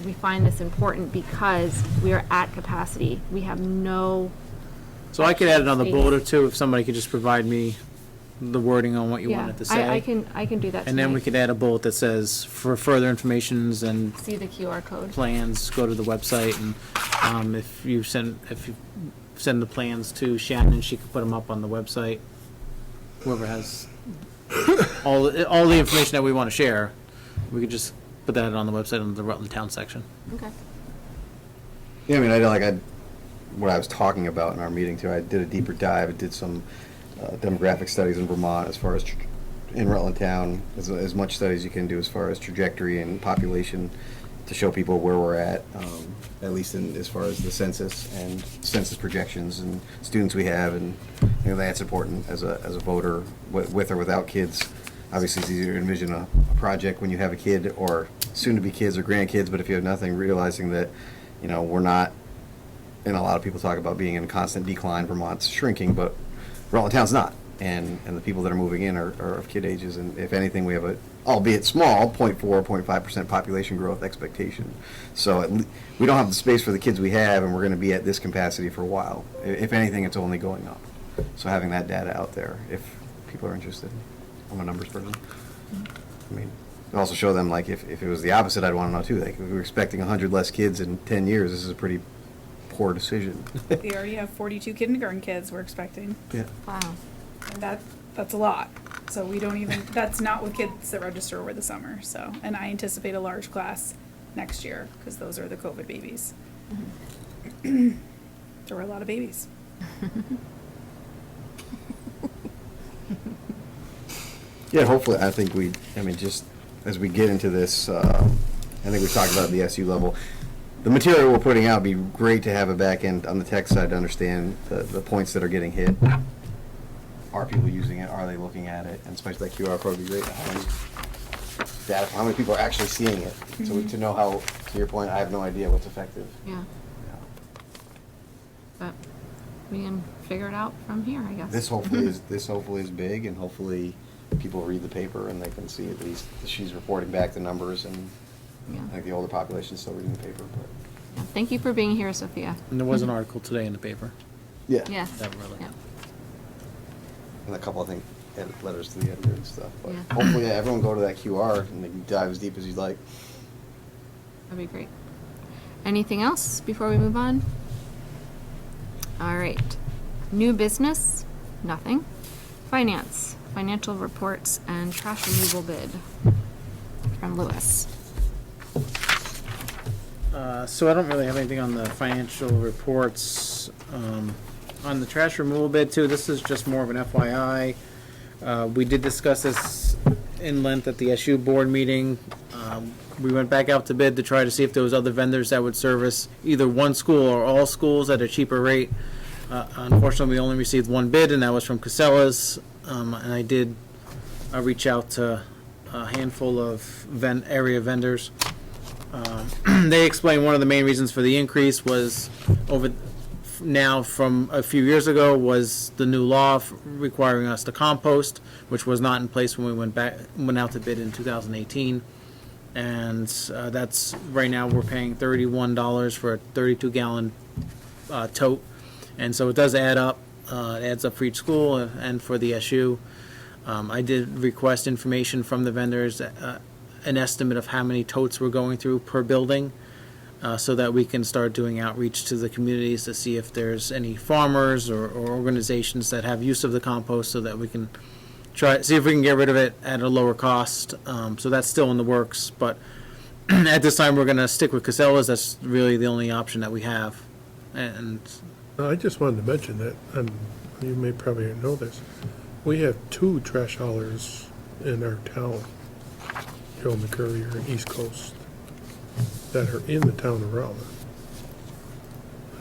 we find this important because we are at capacity. We have no, So I could add another bullet or 2 if somebody could just provide me the wording on what you yeah, wanted to say. I can do that And then we tonight. could add a bullet that says, for further informations and See the QR code. plans, go to the website, and if you send the plans to Shannon, she could put them up on the website. Whoever has all the information that we want to share, we could just put that on the website under the Rutland Town section. Okay. Yeah, I mean, what I was talking about in our meeting too, I did a deeper dive, I did some demographic studies in Vermont as far as in Rutland Town, as much studies you can do as far as trajectory and population to show people where we're at least as far as the census and census projections and students we have, and that's important as a voter, with or without kids. Obviously, it's easier to envision a project when you have a kid or soon-to-be kids or grandkids, but if you have nothing, realizing that, we're not, and a lot of people talk about being in constant decline, Vermont's shrinking, but Rutland Town's not. And the people that are moving in are of kid ages, and if anything, we have a, albeit small, 0.5% population growth expectation. So we don't have the space for the kids we have, and we're going to be at this capacity for a while. If anything, it's only going up. So having that data out there, if people are interested. I'm a numbers person. I mean, also show them, like, if it was the opposite, I'd want to know too. Like, if we were expecting 100 less kids in 10 years, this is a pretty poor decision. We already have 42 kindergarten kids we're expecting. Yeah. Wow. And that's a lot. So we don't even, that's not with kids that register over the summer, so. And I anticipate a large class next year, because those are the COVID babies. There were a lot of babies. Yeah, hopefully, just as we get into this, I think we talked about the SU level. The material we're putting out would be great to have a back end on the tech side to understand the points that are getting hit. Are people using it? Are they looking at it? And especially that QR code would be great to have. data, how many people are actually seeing it. So to know how, to your point, I have no idea what's effective. Yeah. But we can figure it out from here, I guess. This hopefully is big, and hopefully people read the paper and they can see at least that she's reporting back the numbers, and Yeah. I think the older population is still reading the paper, but. Yeah. Thank you for being here, Sophia. And there was an article today in the paper. Yeah. Yes. That really. Yeah. And a couple, I think, letters to the editor and stuff. But Yeah. hopefully, everyone go to that QR and they can dive as deep as you'd like. That'd be great. Anything else before we move on? All right. New business? Nothing. Finance, financial reports, and trash removal bid from Lewis. So I don't really have anything on the financial reports. On the trash removal bid too, this is just more of an FYI. We did discuss this in length at the SU board meeting. We went back out to bid to try to see if there was other vendors that would service either one school or all schools at a cheaper rate. Unfortunately, we only received one bid, and that was from Casella's. And I did reach out to a handful of area vendors. They explained one of the main reasons for the increase was now from a few years ago was the new law requiring us to compost, which was not in place when we went out to bid in 2018. And that's right now we're paying $31 for a 32-gallon tote, and so it does add up. It adds up for each school and for the SU. I did request information from the vendors, an estimate of how many totes we're going through per building, so that we can start doing outreach to the communities to see if there's any farmers or organizations that have use of the compost, so that we can see if we can get rid of it at a lower cost. So that's still in the works, but at this time we're going to stick with Casella's. That's really the only option that we have. And I just wanted to mention that, and you may probably know this, we have 2 trash haulers in our town, Joe McCurrier and East Coast, that are in the town of Rutland.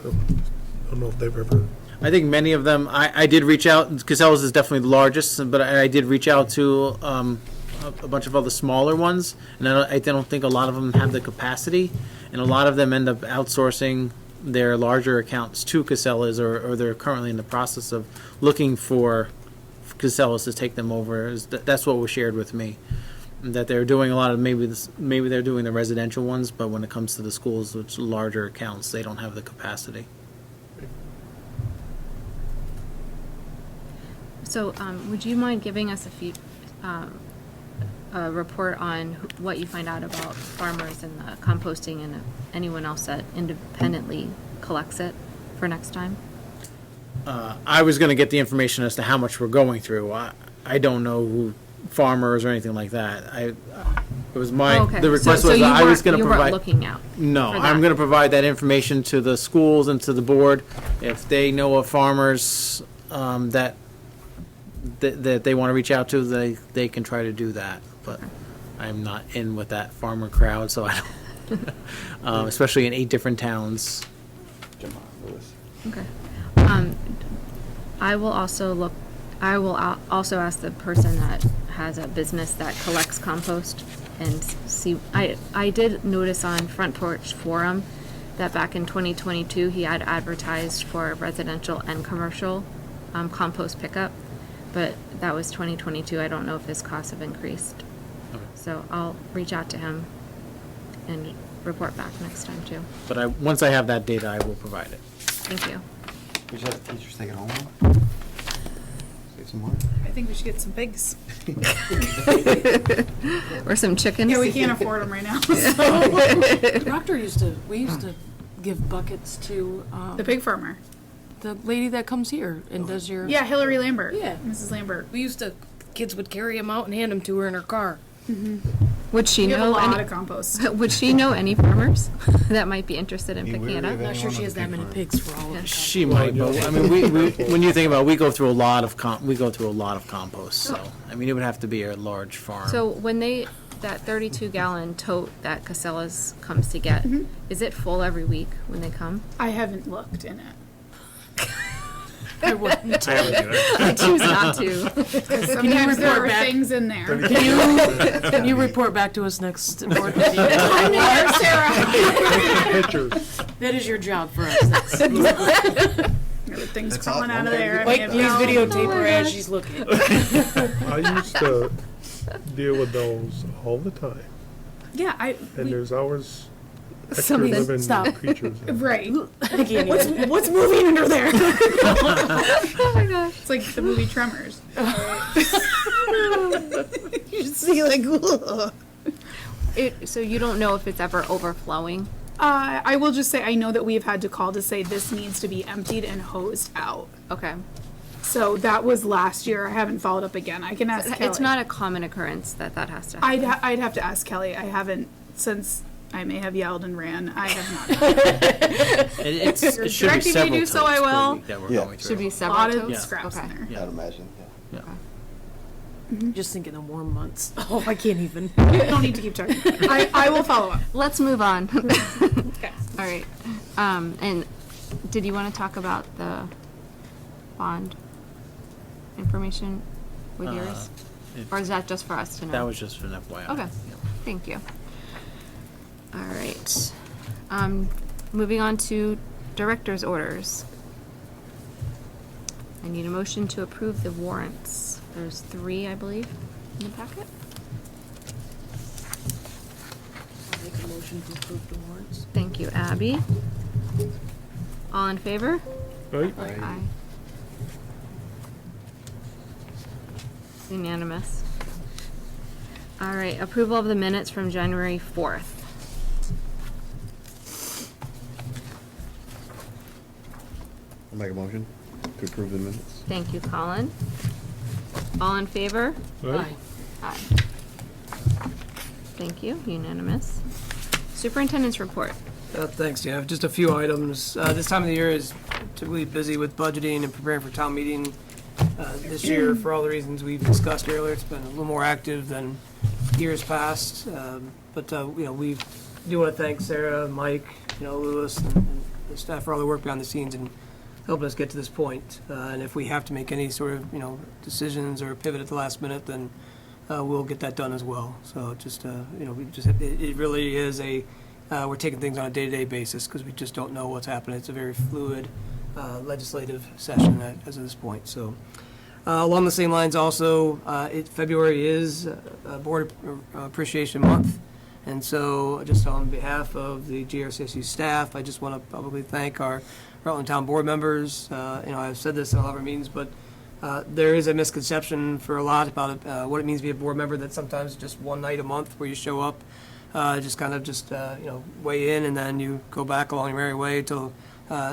I don't know if they've ever, I think many of them, I did reach out. Casella's is definitely the largest, but I did reach out to a bunch of other smaller ones, and I don't think a lot of them have the capacity, and a lot of them end up outsourcing their larger accounts to Casella's, or they're currently in the process of looking for Casella's to take them over. That's what was shared with me, that they're doing a lot of maybe they're doing the residential ones, but when it comes to the schools, which larger accounts, they don't have the capacity. So, would you mind giving us a report on what you find out about farmers and the composting, and anyone else that independently collects it for next time? I was going to get the information as to how much we're going through. I don't know who farmers or anything like that. It was my the request was I was going to provide. You weren't looking out. No, for that. I'm going to provide that information to the schools and to the board. If they know of farmers that they want to reach out to, they can try to do that. But I'm not in with that farmer crowd, so I don't. Especially in 8 different towns. Okay. I will also also ask the person that has a business that collects compost and see. I did notice on Front Porch Forum that back in 2022 he had advertised for residential and commercial compost pickup, but that was 2022. I don't know if his costs have increased. Okay. So I'll reach out to him and report back next time too. But once I have that data, I will provide it. Thank you. We should have the teachers take it home. Save some money. I think we should get some pigs. Or some chickens. Yeah, we can't afford them right now. Proctor we used to give buckets to The pig farmer. the lady that comes here and does your. Yeah, Hillary Lambert. Yeah. Mrs. Lambert. Kids would carry them out and hand them to her in her car. Would she We have a know lot any? of compost. Would she know any farmers that might be interested in Be picking it wary up? of Not sure she has that many pigs for all of them. She might, but I mean, we when you think about it, we go through a lot of compost. So I mean, it would have to be a large farm. So when that 32-gallon tote that Casella's comes to get, is it full every week when they come? I haven't looked in it. I wouldn't. I choose not to. Sometimes there report are back? things in there. Can you report back to us next board meeting? I'm there, Sarah. Pictures. That is your job for us. There were things That's crawling all- out of there. I Like, may have please fell. videotape her as she's looking. I used to deal with those all the time, Yeah, and there's always extra Something- living stop. creatures. in it. right. I can't even. What's moving under there? Oh my gosh. It's like the movie Tremors. You see, like, ugh. So you don't know if it's ever overflowing? I will just say I know that we've had to call to say this needs to be emptied and hosed out. Okay. So that was last year. I haven't followed up again. I can ask Kelly. It's not a common occurrence that has to I'd happen. I'd have to ask Kelly. I haven't since I may have yelled and ran. I have not. It should be directing me to several do so, I totes per will. week that we're Yeah. going through. Should be A several lot of totes? scraps Okay. in there. Yeah. I'd imagine, yeah. Just thinking of warm months. Oh, I can't even. You don't need to keep talking. I will follow up. Let's move on. Okay. All right. And did you want to talk about the bond information with yours? if- Or is that just for us to know? That was just an FYI. Okay. Yeah. Thank you. All right. Moving on to director's orders. I need a motion to approve the warrants. There's 3, I believe, in the packet. I'll make a motion to approve the warrants. Thank you, Abby. All in favor? Right? Aye. Unanimous. All right, approval of the minutes from January 4th. I'll make a motion to approve the minutes. Thank you, Colin. All in favor? Right? Aye. Thank you, unanimous. Superintendent's report. Thanks, Jeff. Just a few items. This time of the year is typically busy with budgeting and preparing for town meeting. This year, for all the reasons we've discussed earlier, it's been a little more active than years past. But we do want to thank Sarah, Mike, Lewis, and the staff for all the work behind the scenes and helping us get to this point. And if we have to make any sort of, decisions or pivot at the last minute, then we'll get that done as well. So just, it really is we're taking things on a day-to-day basis because we just don't know what's happening. It's a very fluid legislative session as of this point. So along the same lines also, February is Board Appreciation Month. And so just on behalf of the GRCSU staff, I just want to publicly thank our Rutland Town board members. I've said this in all of our meetings, but there is a misconception for a lot about what it means to be a board member, that sometimes just one night a month where you show up, weigh in, and then you go back along your merry way till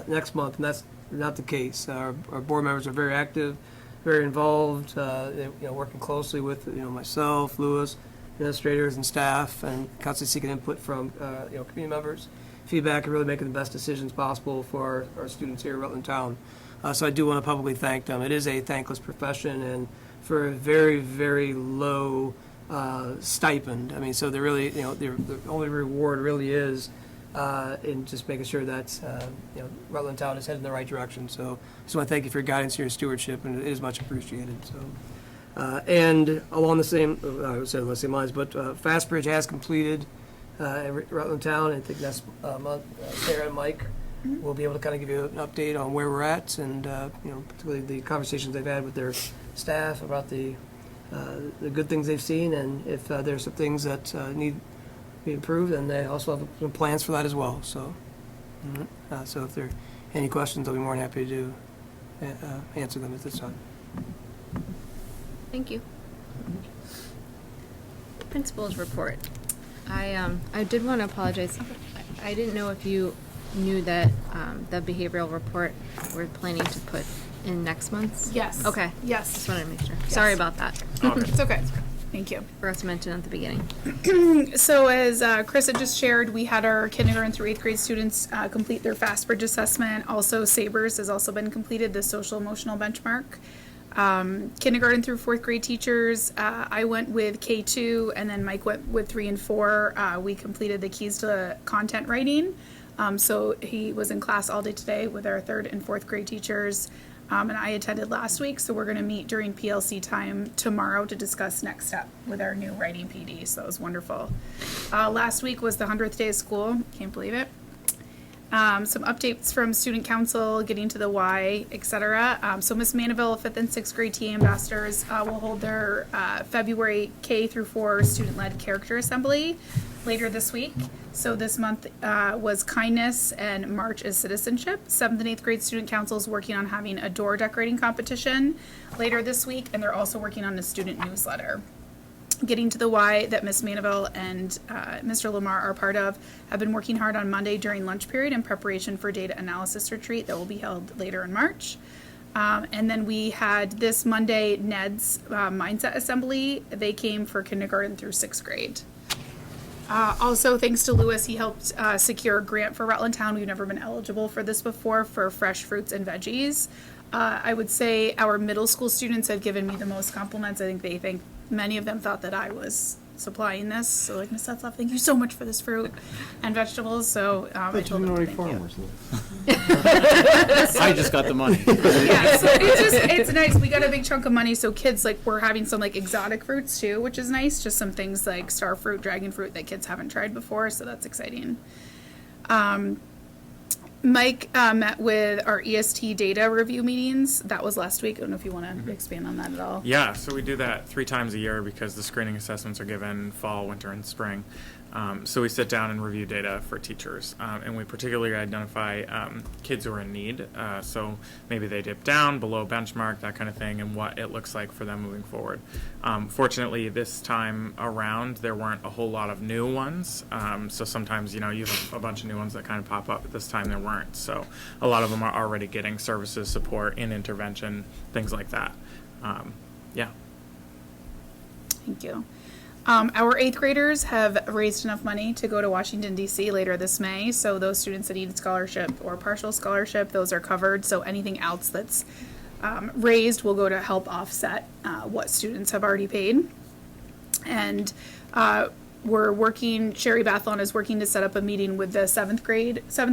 next month, and that's not the case. Our board members are very active, very involved, working closely with myself, Lewis, administrators and staff, and constantly seeking input from community members, feedback, and really making the best decisions possible for our students here at Rutland Town. So I do want to publicly thank them. It is a thankless profession, and for a very, very low stipend. I mean, so they're really, the only reward really is in just making sure that Rutland Town is heading in the right direction. So I just want to thank you for your guidance and your stewardship, and it is much appreciated. So. And along the same lines, but Fastbridge has completed at Rutland Town. I think next month, Sarah and Mike will be able to kind of give you an update on where we're at, and particularly the conversations they've had with their staff about the good things they've seen, and if there's some things that need to be improved, and they also have some plans for that as well. So, so if there are any questions, I'll be more than happy to answer them at this time. Thank you. Principal's report. I did want to apologize. I didn't know if you knew that the behavioral report we're planning to put in next month's. Yes. Okay. Yes. Just wanted to make sure. Sorry about that. It's okay. Thank you. Forgot to mention at the beginning. So as Chris had just shared, we had our kindergarten through 8th grade students complete their Fastbridge assessment. Also, SABRS has also been completed, the social emotional benchmark. Kindergarten through 4th grade teachers, I went with K2, and then Mike went with 3 and 4. We completed the keys to content writing. So he was in class all day today with our 3rd and 4th grade teachers. And I attended last week, so we're gonna meet during PLC time tomorrow to discuss next step with our new writing PD, so that was wonderful. Last week was the 100th day of school, can't believe it. Some updates from student council, getting to the why, etc. So Miss Mandeville, 5th and 6th grade TA ambassadors will hold their February K through 4 student-led character assembly later this week. So this month was kindness and March is citizenship. 7th and 8th grade student council is working on having a door decorating competition later this week, and they're also working on a student newsletter. Getting to the why that Miss Mandeville and Mr. Lamar are part of have been working hard on Monday during lunch period in preparation for data analysis retreat that will be held later in March. And then we had this Monday Ned's Mindset Assembly. They came for kindergarten through 6th grade. Also, thanks to Lewis, he helped secure a grant for Rutland Town. We've never been eligible for this before, for fresh fruits and veggies. I would say our middle school students have given me the most compliments. I think many of them thought that I was supplying this. So like, Miss Tetzlaff, thank you so much for this fruit and vegetables. So I told them thank you. I just got the money. Yeah, so it's nice. We got a big chunk of money, so kids, like, we're having some like exotic fruits too, which is nice. Just some things like star fruit, dragon fruit that kids haven't tried before, so that's exciting. Mike met with our EST data review meetings. That was last week. I don't know if you want to expand on that at all. Yeah, so we do that 3 times a year because the screening assessments are given fall, winter, and spring. So we sit down and review data for teachers, and we particularly identify kids who are in need. So maybe they dip down below benchmark, that kind of thing, and what it looks like for them moving forward. Fortunately, this time around, there weren't a whole lot of new ones. So sometimes, you have a bunch of new ones that kind of pop up, but this time there weren't. So a lot of them are already getting services, support, in intervention, things like that. Yeah. Thank you. Our 8th graders have raised enough money to go to Washington, D.C. later this May. So those students that need scholarship or partial scholarship, those are covered. So anything else that's raised will go to help offset what students have already paid. And we're working, Sherry Bathlon is working to set up a meeting with the 7th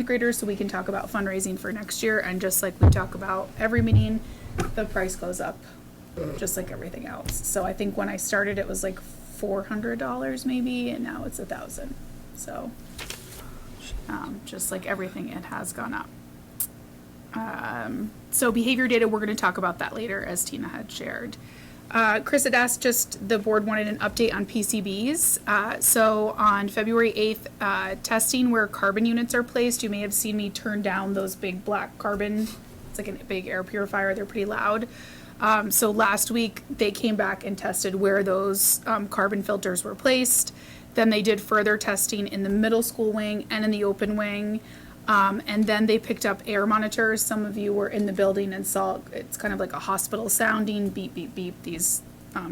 graders so we can talk about fundraising for next year. And just like we talk about every meeting, the price goes up, just like everything else. So I think when I started, it was like $400 maybe, and now it's $1,000. So just like everything, it has gone up. So behavior data, we're going to talk about that later, as Tina had shared. Chris had asked, just the board wanted an update on PCBs. So on February 8th, testing where carbon units are placed, you may have seen me turn down those big black carbon, it's like a big air purifier, they're pretty loud. So last week, they came back and tested where those carbon filters were placed. Then they did further testing in the middle school wing and in the open wing. And then they picked up air monitors. Some of you were in the building and saw it's kind of like a hospital sounding beep, beep, beep, these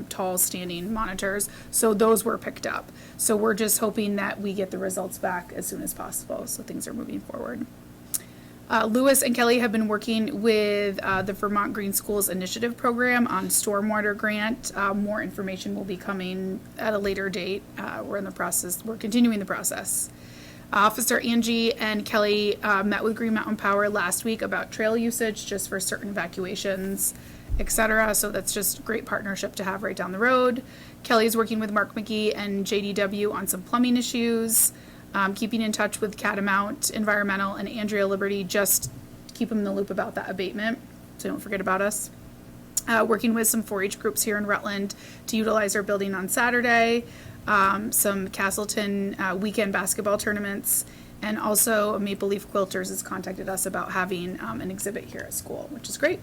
tall standing monitors. So those were picked up. So we're just hoping that we get the results back as soon as possible. So things are moving forward. Lewis and Kelly have been working with the Vermont Green Schools Initiative program on stormwater grant. More information will be coming at a later date. We're in the process. We're continuing the process. Officer Angie and Kelly met with Green Mountain Power last week about trail usage just for certain evacuations, etc. So that's just great partnership to have right down the road. Kelly's working with Mark McGee and JDW on some plumbing issues. Keeping in touch with Catamount Environmental and Andrea Liberty, just keep them in the loop about that abatement, so don't forget about us. Working with some 4-H groups here in Rutland to utilize our building on Saturday, some Castleton weekend basketball tournaments, and also Maple Leaf Quilters has contacted us about having an exhibit here at school, which is great.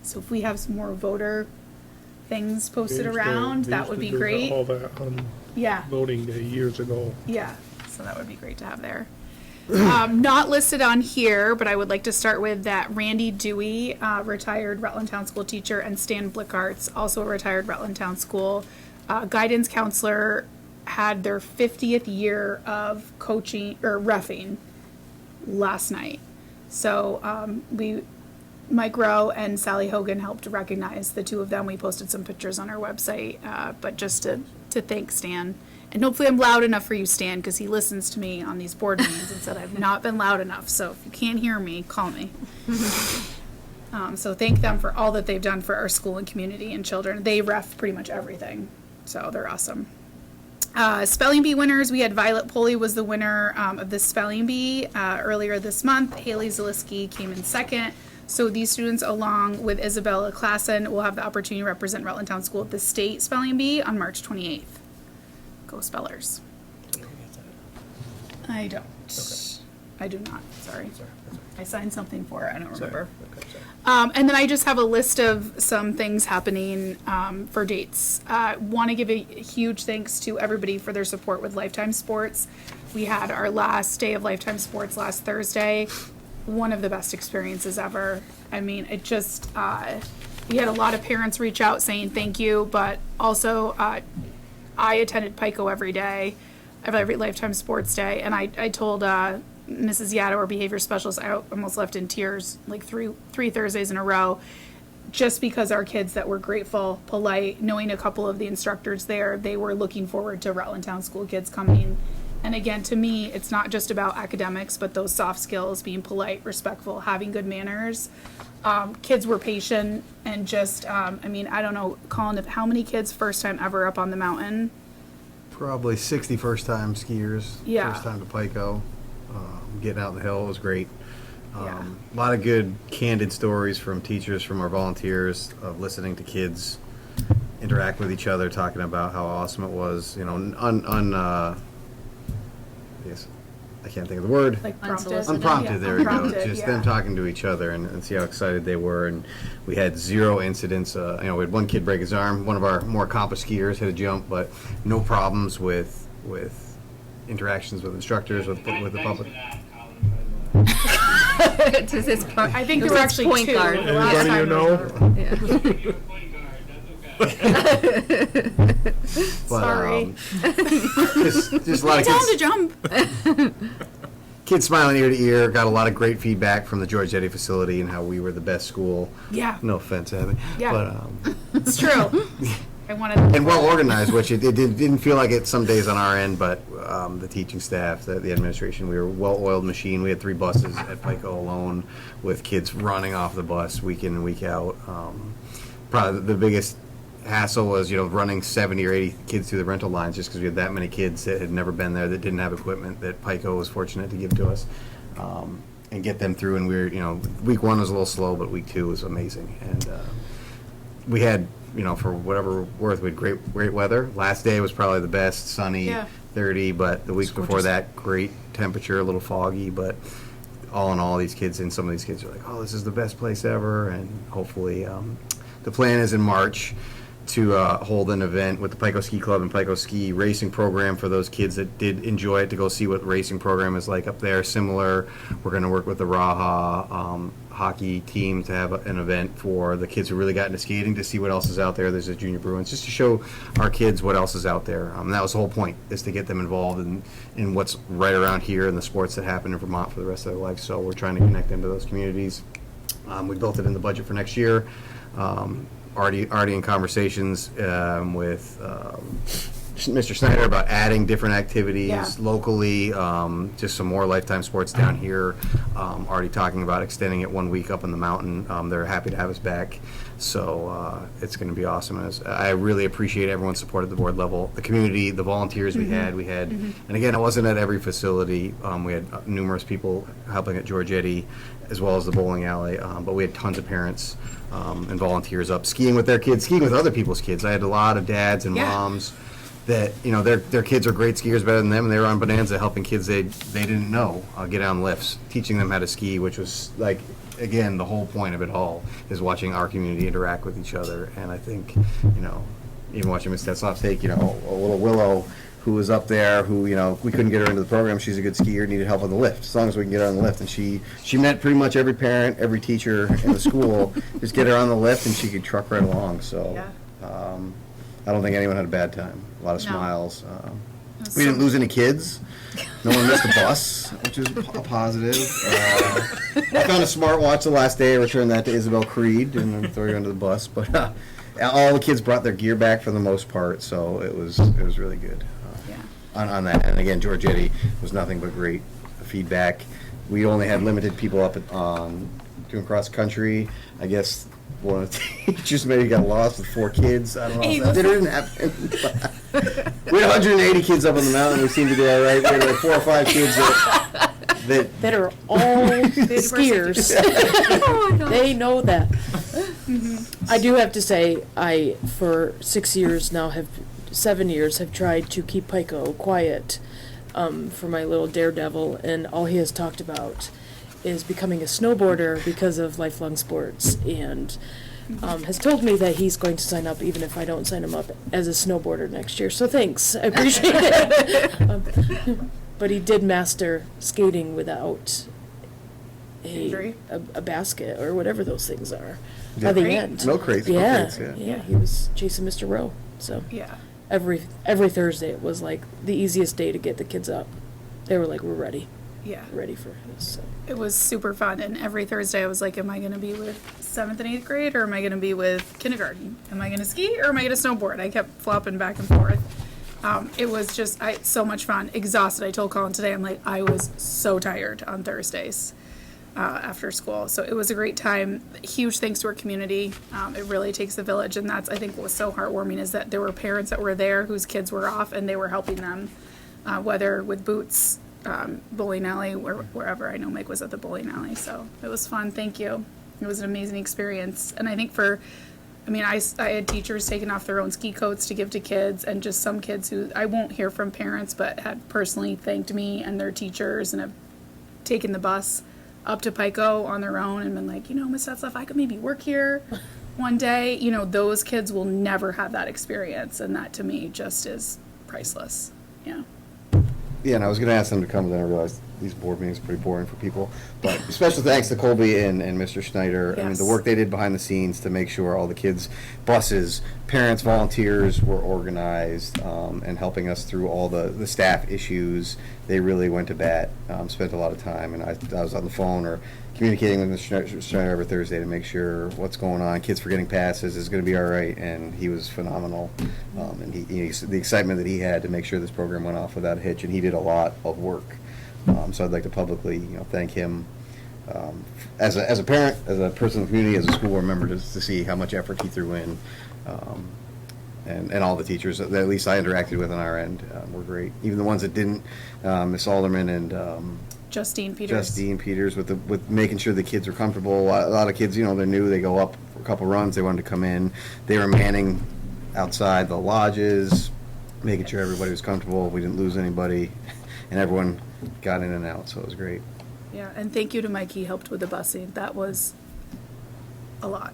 So if we have some more voter things posted around, that would be great. All that on voting day years ago. Yeah. So that would be great to have there. Not listed on here, but I would like to start with that Randy Dewey, retired Rutland Town School teacher, and Stan Blickartz, also a retired Rutland Town School guidance counselor, had their 50th year of coaching or reffing last night. So Mike Rowe and Sally Hogan helped recognize the two of them. We posted some pictures on our website, but just to thank Stan. And hopefully I'm loud enough for you, Stan, because he listens to me on these board meetings and said I've not been loud enough. So if you can't hear me, call me. So thank them for all that they've done for our school and community and children. They ref pretty much everything, so they're awesome. Spelling bee winners, we had Violet Poley was the winner of the spelling bee earlier this month. Haley Zaliski came in second. So these students, along with Isabella Klassen, will have the opportunity to represent Rutland Town School at the state spelling bee on March 28th. Go Spellers. I don't. I do not, sorry. I signed something for it, I don't remember. And then I just have a list of some things happening for dates. Want to give a huge thanks to everybody for their support with Lifetime Sports. We had our last day of Lifetime Sports last Thursday. One of the best experiences ever. I mean, it just, we had a lot of parents reach out saying thank you, but also I attended PICO every day, every Lifetime Sports Day, and I told Mrs. Yaddo, our behavior specialist, I almost left in tears like three Thursdays in a row, just because our kids that were grateful, polite, knowing a couple of the instructors there, they were looking forward to Rutland Town School kids coming. And again, to me, it's not just about academics, but those soft skills, being polite, respectful, having good manners. Kids were patient and just, I mean, I don't know, Colin, how many kids first time ever up on the mountain? Probably 60 first-time skiers. Yeah. First time to PICO. Getting out the hill was great. Yeah. A lot of good, candid stories from teachers, from our volunteers, of listening to kids interact with each other, talking about how awesome it was. You know, yes, I can't think of the word. Like prompted? Unprompted, Yeah, there we go. unprompted, Just yeah. them talking to each other and see how excited they were. And we had 0 incidents. You know, we had one kid break his arm. One of our more accomplished skiers hit a jump, but no problems with interactions with instructors, with the public. To his point. I think there were actually point two. guard. The last Anybody you time know? But, Sorry. just a lot of Tell kids. him to jump. Kids smiling ear to ear. Got a lot of great feedback from the George Eddy facility and how we were the best school. Yeah, No offense, Abby. Yeah. But, it's true. I wanted. and well organized, which it didn't feel like it some days on our end, but the teaching staff, the administration, we were a well-oiled machine. We had 3 buses at PICO alone with kids running off the bus week in and week out. Probably the biggest hassle was, you know, running 70 or 80 kids through the rental lines, just because we had that many kids that had never been there, that didn't have equipment that PICO was fortunate to give to us, and get them through. And we were, you know, week 1 was a little slow, but week 2 was amazing. And we had, you know, for whatever worth, we had great weather. Last day was probably the best, sunny, Yeah. 30, but the week before that, great temperature, a little foggy, but all in all, these kids, and some of these kids are like, oh, this is the best place ever. And hopefully, the plan is in March to hold an event with the PICO Ski Club and PICO Ski Racing Program for those kids that did enjoy it, to go see what the racing program is like up there. Similar, we're going to work with the Raha hockey team to have an event for the kids who really got into skating, to see what else is out there. There's a Junior Bruins, just to show our kids what else is out there. That was the whole point, is to get them involved in what's right around here and the sports that happen in Vermont for the rest of their life. So we're trying to connect them to those communities. We built it in the budget for next year. Already in conversations with Mr. Snyder about adding different activities Yeah. locally, just some more Lifetime Sports down here. Already talking about extending it 1 week up in the mountain. They're happy to have us back, so it's going to be awesome. I really appreciate everyone's support at the board level, the community, the volunteers we had, and again, it wasn't at every facility. We had numerous people helping at George Eddy, as well as the bowling alley, but we had tons of parents and volunteers up skiing with their kids, skiing with other people's kids. I had a lot of dads and Yeah. moms that, you know, their kids are great skiers, better than them, and they were on Bonanza helping kids they didn't know get on lifts, teaching them how to ski, which was, like, again, the whole point of it all is watching our community interact with each other. And I think, you know, even watching Miss Tetzloff take, you know, a little Willow who was up there, who, you know, we couldn't get her into the program. She's a good skier, needed help on the lift. As long as we can get her on the lift, and she met pretty much every parent, every teacher in the school. Just get her on the lift, and she could truck right along. So I don't think anyone had a bad time. A lot of No. smiles. We didn't lose any kids. No one missed a bus, which is a positive. I found a smartwatch the last day. I returned that to Isabel Creed and threw her under the bus. But all the kids brought their gear back for the most part, so it was really good. On that. And again, George Eddy was nothing but great feedback. We only had limited people up doing cross country. I guess one of the teachers maybe got lost with 4 kids. I don't know if that didn't happen. We had 180 kids up on the mountain. We seemed to do all right. We had like 4 or 5 kids That are all skiers. They know that. I do have to say, I, for 7 years, have tried to keep Pico quiet for my little daredevil, and all he has talked about is becoming a snowboarder because of lifelong sports, and has told me that he's going to sign up even if I don't sign him up as a snowboarder next year. So thanks, I appreciate it. But he did master skating without a basket or whatever those things are by the end. Milk crates. Yeah, he was chasing Mr. Rowe. So Yeah. every Thursday it was like the easiest day to get the kids up. They were like, we're ready for this. So. It was super fun, and every Thursday I was like, am I going to be with 7th and 8th grade, or am I going to be with kindergarten? Am I going to ski, or am I going to snowboard? I kept flopping back and forth. It was just so much fun. Exhausted. I told Colin today, I'm like, I was so tired on Thursdays after school. So it was a great time. Huge thanks to our community. It really takes a village, and that's, I think, what was so heartwarming is that there were parents that were there whose kids were off, and they were helping them, whether with boots, bowling alley, wherever. I know Mike was at the bowling alley, so it was fun. Thank you. It was an amazing experience. And I think I had teachers taking off their own ski coats to give to kids, and just some kids who I won't hear from parents, but had personally thanked me and their teachers and have taken the bus up to Pico on their own and been like, Miss Tetzlaff, I could maybe work here one day. Those kids will never have that experience, and that to me just is priceless. Yeah. Yeah, and I was going to ask them to come, but then I realized these board meetings are pretty boring for people. But special thanks to Colby and Mr. Schneider. Yes. I mean, the work they did behind the scenes to make sure all the kids' buses, parents, volunteers were organized and helping us through all the staff issues. They really went to bat, spent a lot of time, and I was on the phone or communicating with Mr. Schneider every Thursday to make sure what's going on, kids forgetting passes, is going to be all right, and he was phenomenal. And the excitement that he had to make sure this program went off without a hitch, and he did a lot of work. So I'd like to publicly, thank him as a parent, as a person in the community, as a school board member, to see how much effort he threw in, and all the teachers that at least I interacted with on our end were great. Even the ones that didn't, Miss Alderman and Justine Peters with making sure the kids were comfortable. A lot of kids, they're new. They go up for a couple runs. They wanted to come in. They were manning outside the lodges, making sure everybody was comfortable. We didn't lose anybody, and everyone got in and out. So it was great. Yeah, and thank you to Mike. He helped with the busing. That was a lot.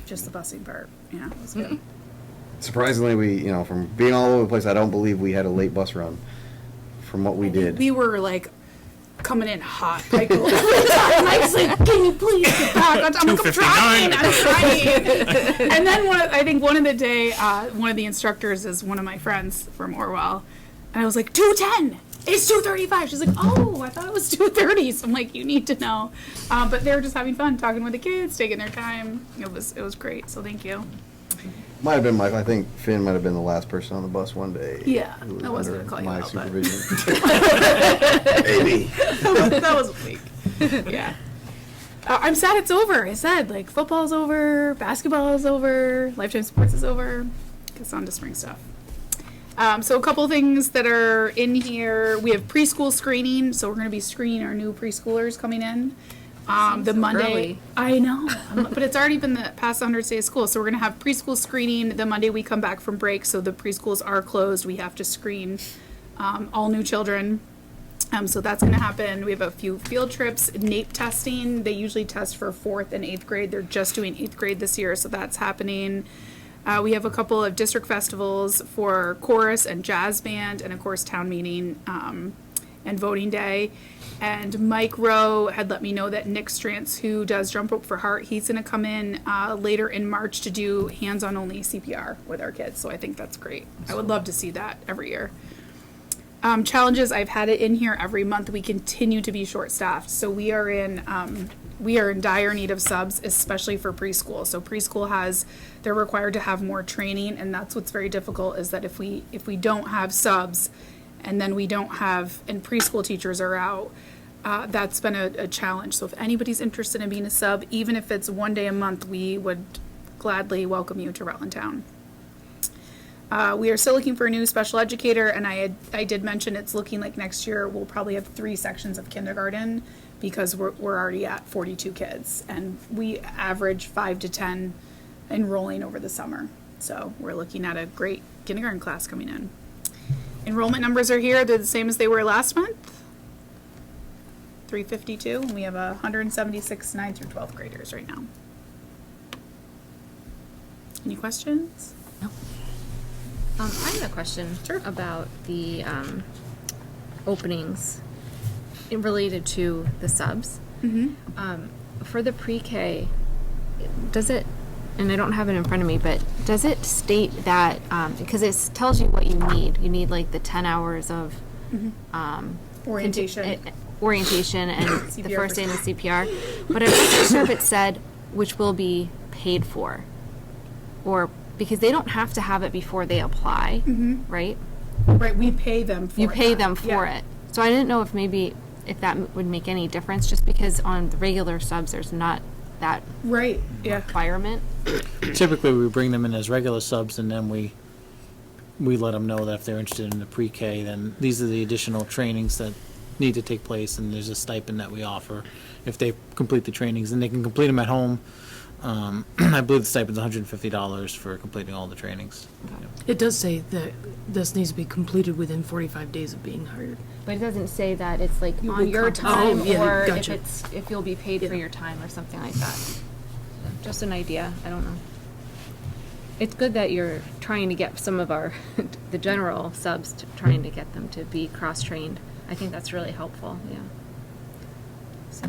Just the busing part. Yeah, it was good. Surprisingly, we, from being all over the place, I don't believe we had a late bus run from what we did. We were like coming in hot. Like, Mike's like, can you please get back on time? I'm trying. And then I think one of the day, one of the instructors is one of my friends from Orwell. And I was like, 2:10. It's 2:35. She's like, oh, I thought it was 2:30. So I'm like, you need to know. But they were just having fun, talking with the kids, taking their time. It was great. So thank you. Might have been Michael. I think Finn might have been the last person on the bus one day. Yeah, who I wasn't under gonna call you my out, but- supervision. Maybe. That was a week. Yeah. I'm sad it's over. I said, football's over, basketball is over, Lifetime Sports is over. Gets on to spring stuff. So a couple things that are in here. We have preschool screening, so we're going to be screening our new preschoolers coming in. The Monday, early. I know, but it's already been the past 100 days of school. So we're going to have preschool screening the Monday we come back from break. So the preschools are closed. We have to screen all new children. So that's going to happen. We have a few field trips, NAEP testing. They usually test for 4th and 8th grade. They're just doing 8th grade this year, so that's happening. We have a couple of district festivals for chorus and jazz band, and of course town meeting and voting day. And Mike Rowe had let me know that Nick Strantz, who does Jump Rope for Heart, he's going to come in later in March to do hands-on only CPR with our kids. So I think that's great. I would love to see that every year. Challenges, I've had it in here every month. We continue to be short-staffed. So we are in dire need of subs, especially for preschool. So preschool they're required to have more training, and that's what's very difficult is that if we don't have subs, and then we don't have, and preschool teachers are out, That's been a challenge. So if anybody's interested in being a sub, even if it's one day a month, we would gladly welcome you to Rutland Town. We are still looking for a new special educator, and I did mention it's looking like next year we'll probably have 3 sections of kindergarten because we're already at 42 kids, and we average 5 to 10 enrolling over the summer. So we're looking at a great kindergarten class coming in. Enrollment numbers are here. They're the same as they were last month. 352, and we have 176 9th through 12th graders right now. Any questions? I have a question about the openings related to the subs. For the pre-K, does it, and I don't have it in front of me, but does it state that, because it tells you what you need like the 10 hours of Orientation. orientation and the CPR first aid and CPR, but I'm not sure if it said which will be paid for, or because they don't have to have it before they apply, right? Right, we pay them for it. You pay them for it. So I didn't know if that would make any difference, just because on the regular subs there's not that Right, yeah. requirement. Typically, we bring them in as regular subs, and then we let them know that if they're interested in the pre-K, then these are the additional trainings that need to take place, and there's a stipend that we offer if they complete the trainings, and they can complete them at home. I believe the stipend's $150 for completing all the trainings. It does say that this needs to be completed within 45 days of being hired. But it doesn't say that it's like You on will your come- time, Oh, yeah, or gotcha. if you'll be paid for your time or something like that. Just an idea, I don't know. It's good that you're trying to get some of the general subs, trying to get them to be cross-trained. I think that's really helpful, yeah. So,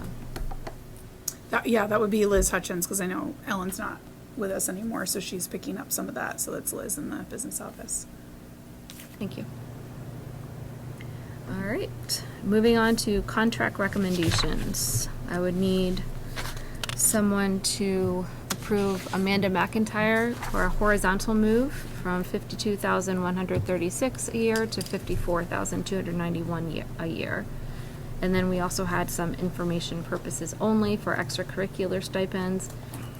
That would be Liz Hutchins, because I know Ellen's not with us anymore, so she's picking up some of that. So that's Liz in the business office. thank you. All right, moving on to contract recommendations. I would need someone to approve Amanda McIntyre for a horizontal move from $52,136 a year to $54,291 a year. And then we also had some information purposes only for extracurricular stipends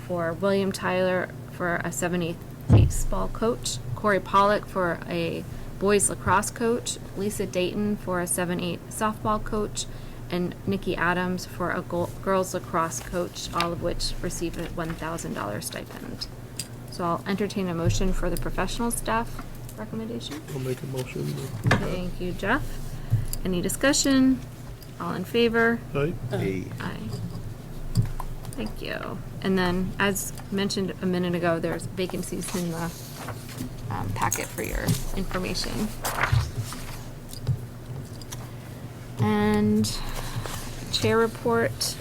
for William Tyler for a 7/8 baseball coach, Corey Pollock for a boys lacrosse coach, Lisa Dayton for a 7/8 softball coach, and Nikki Adams for a girls lacrosse coach, all of which receive a $1,000 stipend. So I'll entertain a motion for the professional staff recommendation. I'll make a motion. to approve that. Thank you, Jeff. Any discussion? All in favor? Aye. Hey. Aye. Thank you. And then, as mentioned a minute ago, there's vacancies in the packet for your information. And chair report,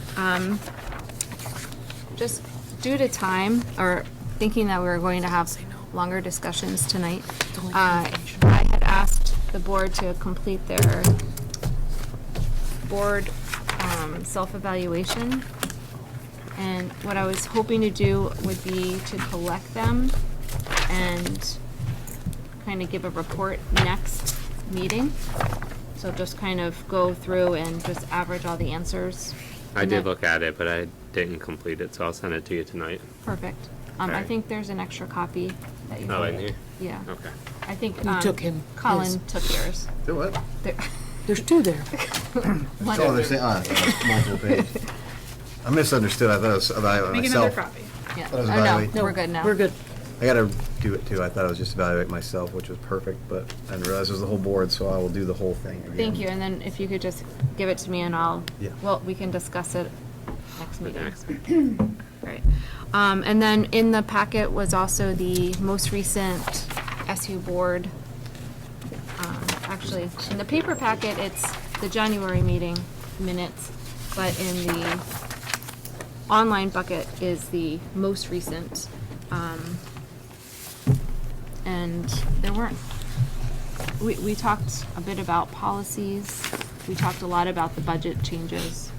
just due to time, or thinking that we were going to have longer discussions tonight, I had asked the board to complete their board self-evaluation. And what I was hoping to do would be to collect them and kind of give a report next meeting. So just kind of go through and just average all the answers. I And did then- look at it, but I didn't complete it, so I'll send it to you tonight. Perfect. I Okay. think there's an extra copy that you Oh, have. in here? Yeah. Okay. I think You took him Colin his. took yours. Do what? There- There's 2 there. one- Oh, they're saying, multiple pages. I misunderstood. I thought it was evaluate Make another myself. copy. Yeah. That was Oh, no, evaluate. we're good now. We're good. I gotta do it too. I thought it was just evaluate myself, which was perfect, but I didn't realize it was the whole board, so I will do the whole thing again. Thank you, and then if you could just give it to me and Yeah. we can discuss it next meeting. Next. Right. And then in the packet was also the most recent SU board. Actually, in the paper packet, it's the January meeting minutes, but in the online bucket is the most recent. And there weren't, we talked a bit about policies. We talked a lot about the budget changes.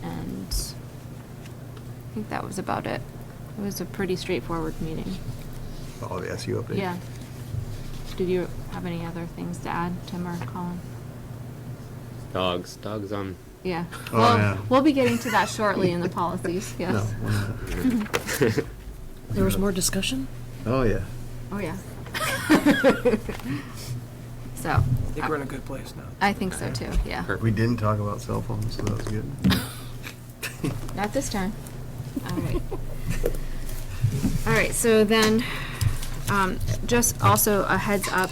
And I think that was about it. It was a pretty straightforward meeting. All the SU updates. Yeah. Did you have any other things to add, Tim or Colin? Dogs Yeah. Oh, Well, yeah. we'll be getting to that shortly in the policies, No. yes. why not? There was more discussion? Oh, yeah. Oh, yeah. So, I think we're in a good place now. I think so too, yeah. We didn't talk about cell phones, so that was good. Not this time. All right. All right, so then, just also a heads up,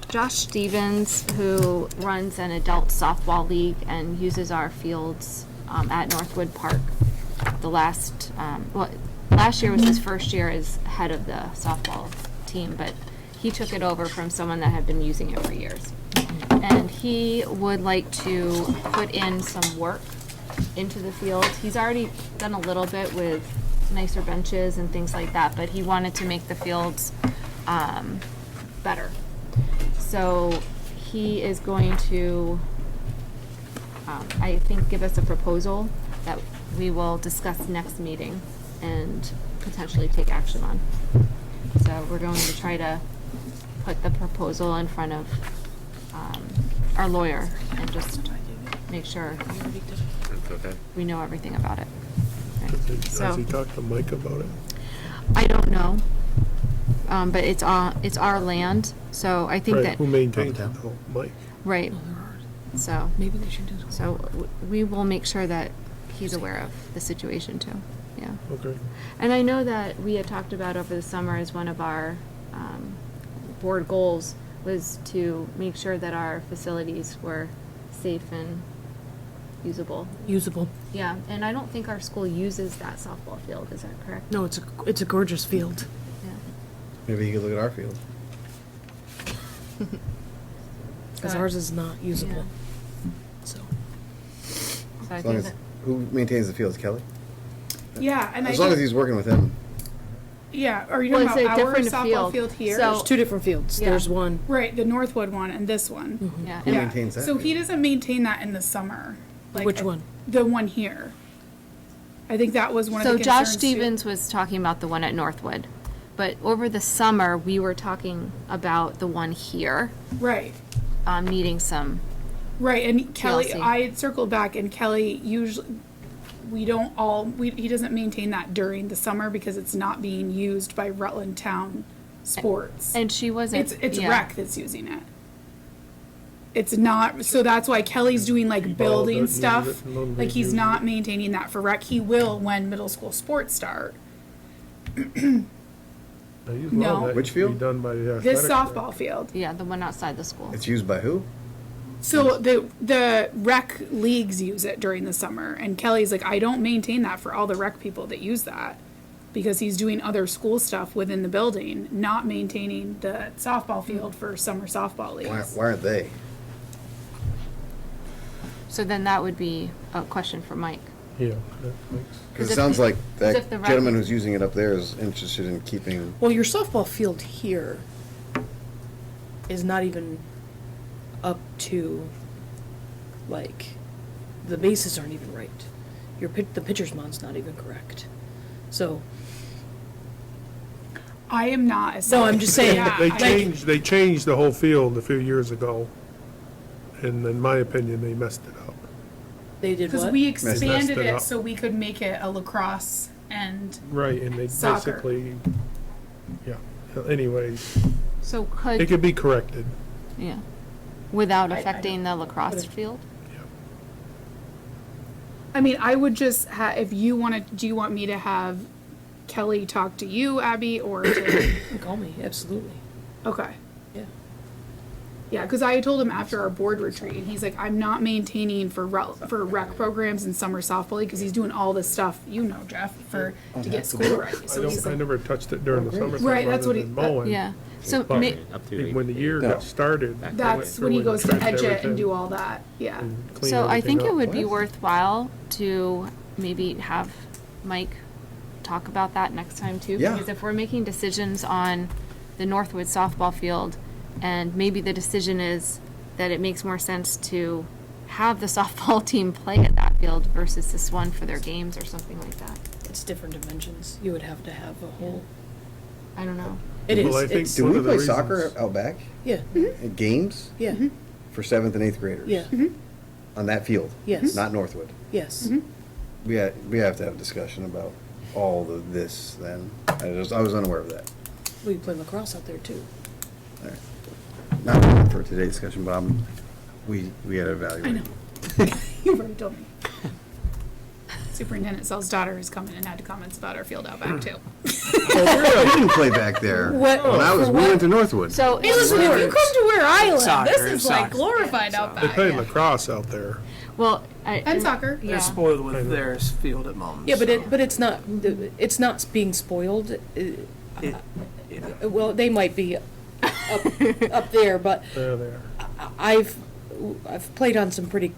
Josh Stevens, who runs an adult softball league and uses our fields at Northwood Park, last year was his first year as head of the softball team, but he took it over from someone that had been using it for years. And he would like to put in some work into the field. He's already done a little bit with nicer benches and things like that, but he wanted to make the fields better. So he is going to, I think, give us a proposal that we will discuss next meeting and potentially take action on. So we're going to try to put the proposal in front of our lawyer and just make sure That's okay. we know everything about it. Okay. Has he talked to Mike about it? I don't know, but it's our land, so I think Right, that, who maintains it though? Mike? right, so, Maybe they should do something. so we will make sure that he's aware of the situation too, yeah. Okay. And I know that we had talked about over the summer as one of our board goals was to make sure that our facilities were safe and usable. Usable. Yeah, and I don't think our school uses that softball field, is that correct? No, it's a gorgeous field. Yeah. Maybe you could look at our field. Because So- ours is not usable. So. So I As long think as, that, who maintains the fields, Kelly? Yeah, and As long as he's working with him. yeah, are you Well, talking it's a about our different softball field. field here? So- There's two different fields. Yeah. There's one. Right, the Northwood one and this one. yeah. Who and- maintains that? So he doesn't maintain that in the summer. Which one? The one here. I think that was one of So the Josh concerns too. Stevens was talking about the one at Northwood, but over the summer, we were talking about the one here, Right, needing some, right, and Kelly, TLC. I had circled back and Kelly usually, he doesn't maintain that during the summer because it's not being used by Rutland Town Sports. and she wasn't. It's yeah. rec that's using it. It's not, so that's why Kelly's doing like Ball building doesn't use stuff. it, none of Like these he's use not it. maintaining that for rec. He will when middle school sports start. Now, you No. love that Which to be field? done by the This athletic softball field. Yeah, the one outside the school. It's used by who? So the rec leagues use it during the summer, and Kelly's like, I don't maintain that for all the rec people that use that, because he's doing other school stuff within the building, not maintaining the softball field for summer softball Why, leagues. why aren't they? So then that would be a question for Mike. Yeah. that makes- Because if it sounds the- like 'cause that if the rec- gentleman who's using it up there is interested in keeping. Well, your softball field here is not even up to, like, the bases aren't even right. The pitcher's mound's not even correct. So, I am not. A No, I'm just saying, Yeah, They changed the whole field a few years ago, and in my opinion, they messed it up. they did because what? we Messed expanded it it up. so we could make it a lacrosse and Right, and they Soccer. basically, yeah. Anyways, So it could, could be corrected. yeah, without I affecting the lacrosse Whatever. field? I mean, I would just if you want to, do you want me to have Kelly talk to you, Abby, or to, Call me, absolutely. okay. Yeah. Yeah, because I told him after our board retreat, and he's like, I'm not maintaining for rec programs and summer softball because he's doing all this stuff, you know, Jeff, to get school ready. So he's I like, never touched it during the summertime. Right, that's other what than mowing. Yeah, so But Up to when the year No. got started. I went that's through when he and goes to trenched edge it and everything do all that. Yeah. and cleaned So I think everything it up. would be worthwhile to maybe have Mike talk about that next time too. Yeah. Because if we're making decisions on the Northwood softball field, and maybe the decision is that it makes more sense to have the softball team play at that field versus this one for their games or something like that. It's different dimensions. You would have to have a whole. I don't know. It is. Well, I think It's, Do one we of the play reasons- soccer out back yeah. at games Yeah. for 7th and 8th graders? Yeah. on that field? Yes. Not Northwood? Yes. We have to have a discussion about all of this then. I was unaware of that. We play lacrosse out there too. All right. Not for today's discussion, but we had to evaluate. I know. You've already told me. Superintendent Sell's daughter has come in and had comments about our field out back too. I didn't play back there. What- We went to Northwood. So Hey, listen, if you come to where I live, Soccer, this is like soccer. glorified out They back. play lacrosse out there. well, And soccer. They're Yeah. spoiled with their field at Mums. Yeah, but so. it's not being spoiled. Well, they might be up there, but There they are. I've played on some pretty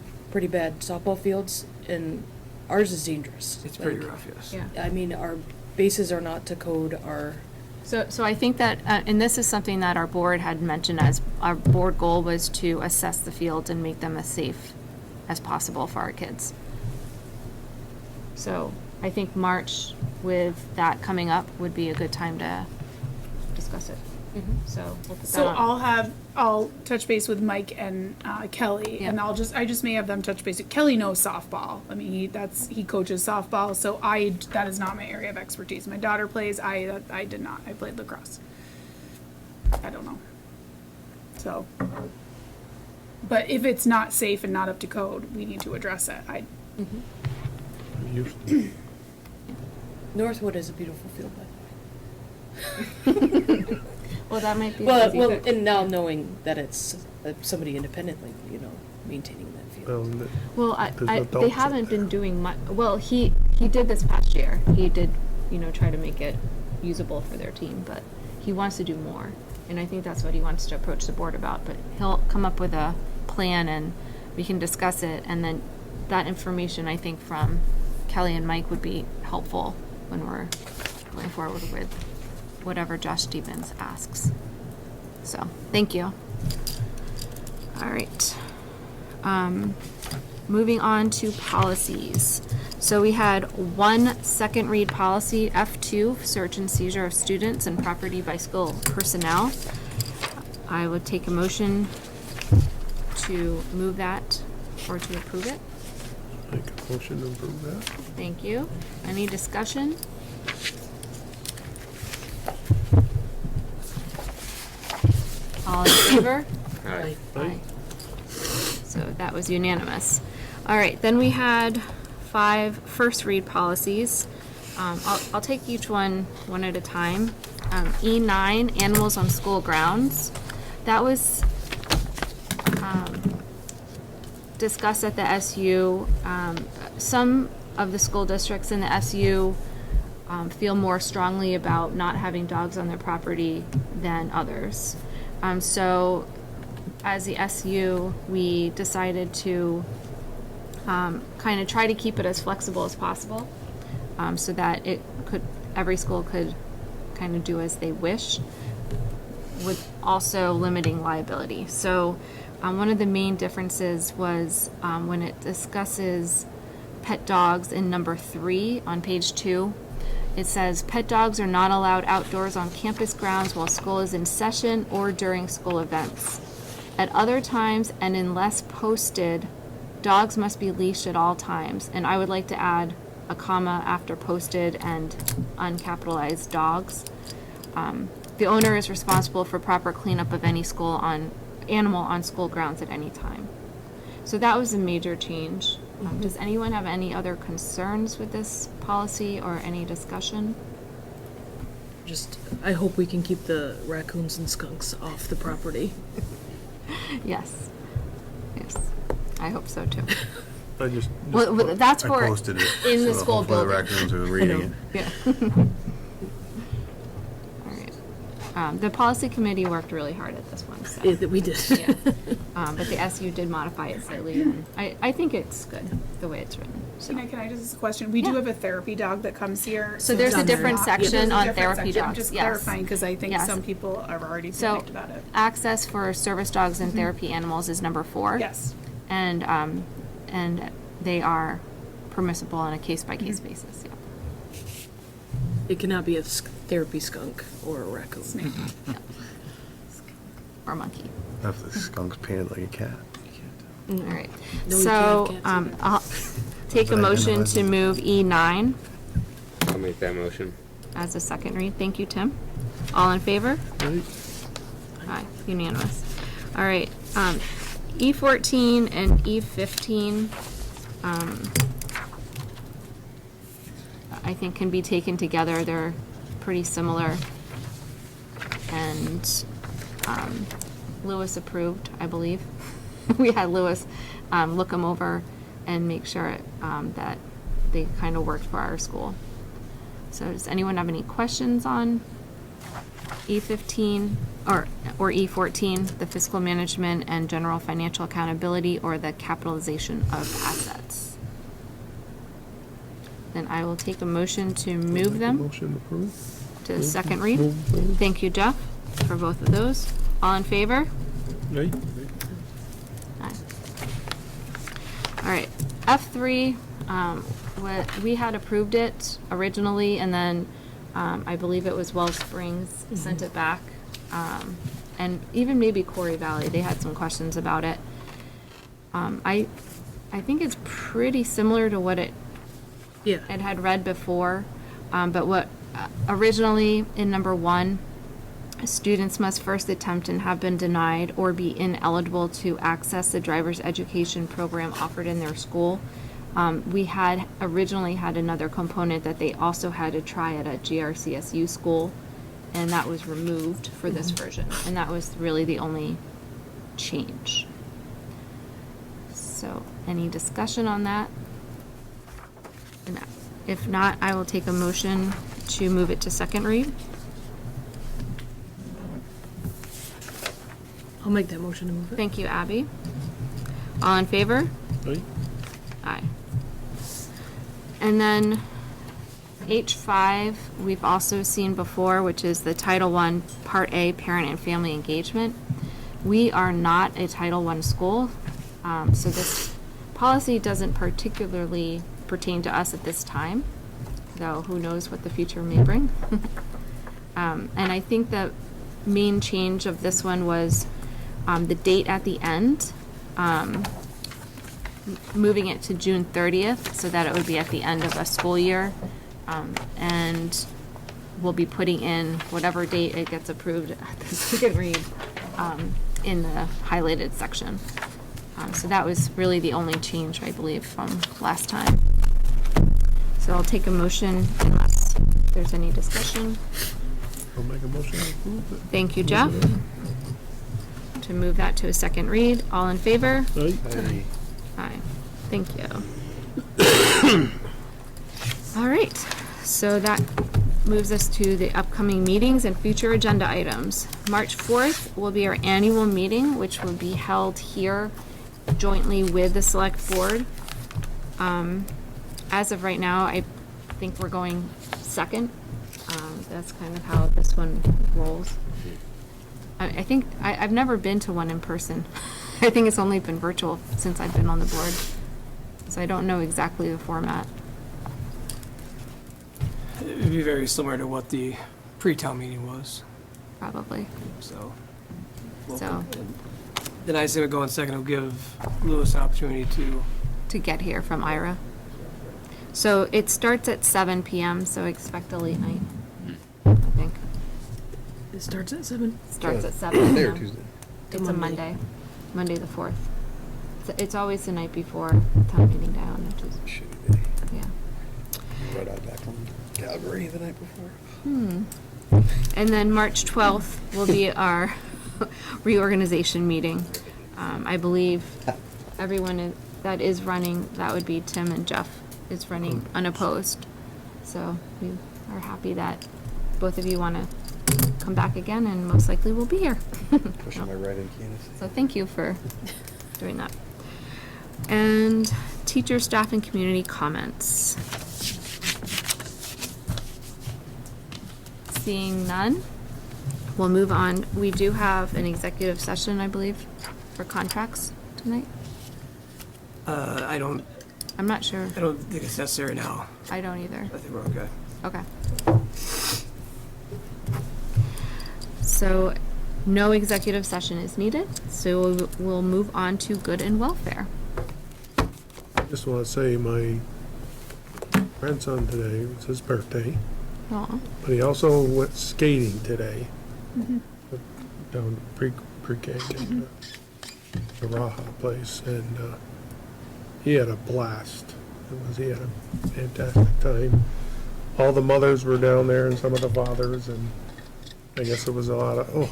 bad softball fields, and ours is dangerous. It's pretty Like, rough, yes. Yeah. I mean, our bases are not to code. So I think that, and this is something that our board had mentioned as our board goal was to assess the fields and make them as safe as possible for our kids. So I think March with that coming up would be a good time to discuss it. So we'll put that So on. I'll touch base with Mike and Kelly, and Yeah. I just may have them touch base. Kelly knows softball. I mean, he coaches softball, so that is not my area of expertise. My daughter plays. I did not. I played lacrosse. I don't know. So, but if it's not safe and not up to code, we need to address it. Northwood is a beautiful field, by the way. Well, that might be. Well, easy well, fix. and now knowing that it's somebody independently, maintaining that field. Well, There's they adults haven't up been doing much. Well, he did this past year. He did, try to make it usable for their team, but he wants to do more, and I think that's what he wants to approach the board about. But he'll come up with a plan, and we can discuss it, and then that information I think from Kelly and Mike would be helpful when we're going forward with whatever Josh Stevens asks. So, thank you. All right. Moving on to policies. So we had one second read policy, F2, search and seizure of students and property by school personnel. I would take a motion to move that or to approve it. Make a motion to approve that. Thank you. Any discussion? All in favor? Aye. Aye. So that was unanimous. All right, then we had 5 first read policies. I'll take each one at a time. E9, animals on school grounds. That was discussed at the SU. Some of the school districts in the SU feel more strongly about not having dogs on their property than others. So as the SU, we decided to kind of try to keep it as flexible as possible, so that every school could kind of do as they wish, with also limiting liability. So one of the main differences was when it discusses pet dogs in number 3 on page 2. It says, pet dogs are not allowed outdoors on campus grounds while school is in session or during school events. At other times and unless posted, dogs must be leashed at all times. And I would like to add a comma after posted and uncapitalized dogs. The owner is responsible for proper cleanup of any animal on school grounds at any time. So that was a major change. Does anyone have any other concerns with this policy or any discussion? I hope we can keep the raccoons and skunks off the property. Yes. Yes. I hope so too. I just Well, that's I for posted it. in the so school hopefully building. the raccoons are reading it. Yeah. All right. The policy committee worked really hard at this one, so. We did. Yeah. But the SU did modify it slightly, and I think it's good, the way it's written, so. Can I just ask a question? We do Yeah. have a therapy dog that comes here. So there's a it's different not- section there's a on different therapy section. I'm dogs, just yes. clarifying, because I think Yes. some people have already So, panicked about it. access for service dogs and therapy animals is number 4. Yes. And they are permissible on a case-by-case basis, yeah. It cannot be a therapy skunk or a raccoon. Snake. Or monkey. If the skunk's painted like a cat, you All right. No, you So, can't see that. I'll take a motion to move E9 I'll make that motion. as a second read. Thank you, Tim. All in favor? Right? Aye, unanimous. All right, E14 and E15, I think can be taken together. They're pretty similar. And, Lewis approved, I believe. We had Lewis, look them over and make sure, that they kind of worked for our school. So does anyone have any questions on E15 or E14, the fiscal management and general financial accountability, or the capitalization of assets? Then I will take a motion to move them Motion approved. to the second read. Move those. Thank you, Jeff, for both of those. All in favor? Right? Aye. All right, F3, we had approved it originally, and then I believe it was Wells Springs sent it back. And even maybe Corey Valley, they had some questions about it. I think it's pretty similar to what it had read before, but what originally in number 1, students must first attempt and have been denied or be ineligible to access the driver's education program offered in their school. We had originally had another component that they also had to try at a GRCSU school, and that was removed for this version, and that was really the only change. So, any discussion on that? No. If not, I will take a motion to move it to second read. I'll make that motion to move it. Thank you, Abby. All in favor? Right? Aye. And then H5, we've also seen before, which is the Title I, Part A, Parent and Family Engagement. We are not a Title I school, so this policy doesn't particularly pertain to us at this time, though who knows what the future may bring. And I think the main change of this one was the date at the end, moving it to June 30th so that it would be at the end of a school year. And we'll be putting in whatever date it gets approved at the second read in the highlighted section. So that was really the only change, I believe, from last time. So I'll take a motion unless there's any discussion. I'll make a motion to approve it. Thank you, Jeff. To move that to a second read. All in favor? Right? Aye. Thank you. All right, so that moves us to the upcoming meetings and future agenda items. March 4th will be our annual meeting, which will be held here jointly with the select board. As of right now, I think we're going second. That's kind of how this one rolls. I think I've never been to one in person. I think it's only been virtual since I've been on the board. So I don't know exactly the format. It would be very similar to what the pre-town meeting was, Probably. so. So, Then I say we go in second, will give Lewis an opportunity to get here from Ira. So it starts at 7 p.m., so expect a late night, I think. It starts at 7. Starts at 7 Monday or p.m. Tuesday? It's a Monday, Monday the 4th. It's always the night before town meeting day on which is, Shitty day. yeah. Right out back from Calgary the night before. And then March 12th will be our reorganization meeting. I believe everyone that is running, that would be Tim and Jeff, is running unopposed. So we are happy that both of you want to come back again, and most likely we'll be here. Pushing my write-in candidacy. So thank you for doing that. And teacher, staff, and community comments. Seeing none, we'll move on. We do have an executive session, I believe, for contracts tonight. I'm not sure. I don't think it's necessary now. I don't either. I think we're okay. Okay. So No executive session is needed, so we'll move on to good and welfare. Just want to say my grandson today was his birthday, Aw. but he also went skating today. Down pre-K in the Raha place, and he had a blast. He had a fantastic time. All the mothers were down there and some of the fathers, and I guess it was a lot of,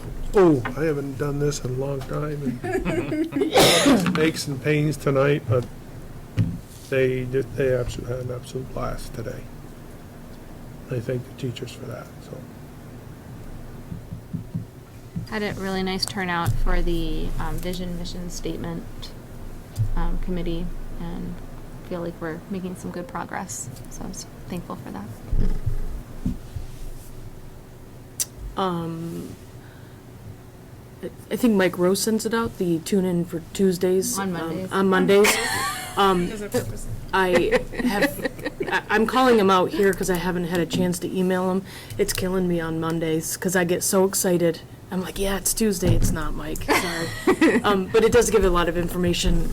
I haven't done this in a long time, and aches and pains tonight, but they absolutely had an absolute blast today. I thank the teachers for that, so. Had a really nice turnout for the vision mission statement committee, and feel like we're making some good progress. So I was thankful for that. I think Mike Rose sends it out, the tune in for Tuesdays. On Mondays. On Mondays. There's a purpose. I'm calling him out here because I haven't had a chance to email him. It's killing me on Mondays because I get so excited. I'm like, yeah, it's Tuesday. It's not, Mike. Sorry. But it does give a lot of information.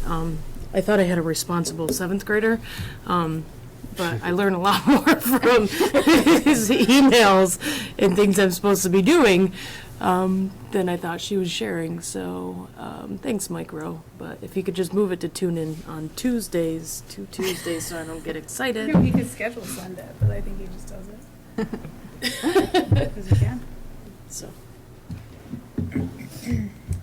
I thought I had a responsible 7th grader, but I learn a lot more from his emails and things I'm supposed to be doing than I thought she was sharing. So thanks, Mike Rowe. But if you could just move it to tune in on Tuesdays, so I don't get excited. He could schedule Sunday, but I think he just does it. Because he can. So.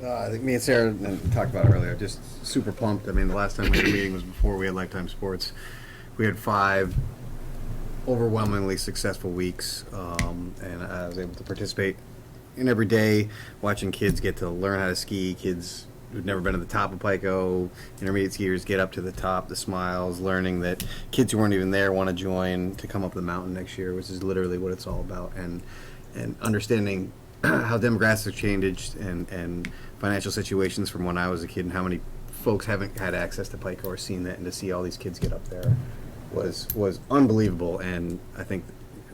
I think me and Sarah talked about it earlier, just super pumped. I mean, the last time we had a meeting was before we had Lifetime Sports. We had 5 overwhelmingly successful weeks, and I was able to participate in every day, watching kids get to learn how to ski, kids who'd never been to the top of Pico, intermediate skiers get up to the top, the smiles, learning that kids who weren't even there want to join to come up the mountain next year, which is literally what it's all about, and understanding how demographics changed and financial situations from when I was a kid, and how many folks haven't had access to Pico or seen that, and to see all these kids get up there was unbelievable. And I think,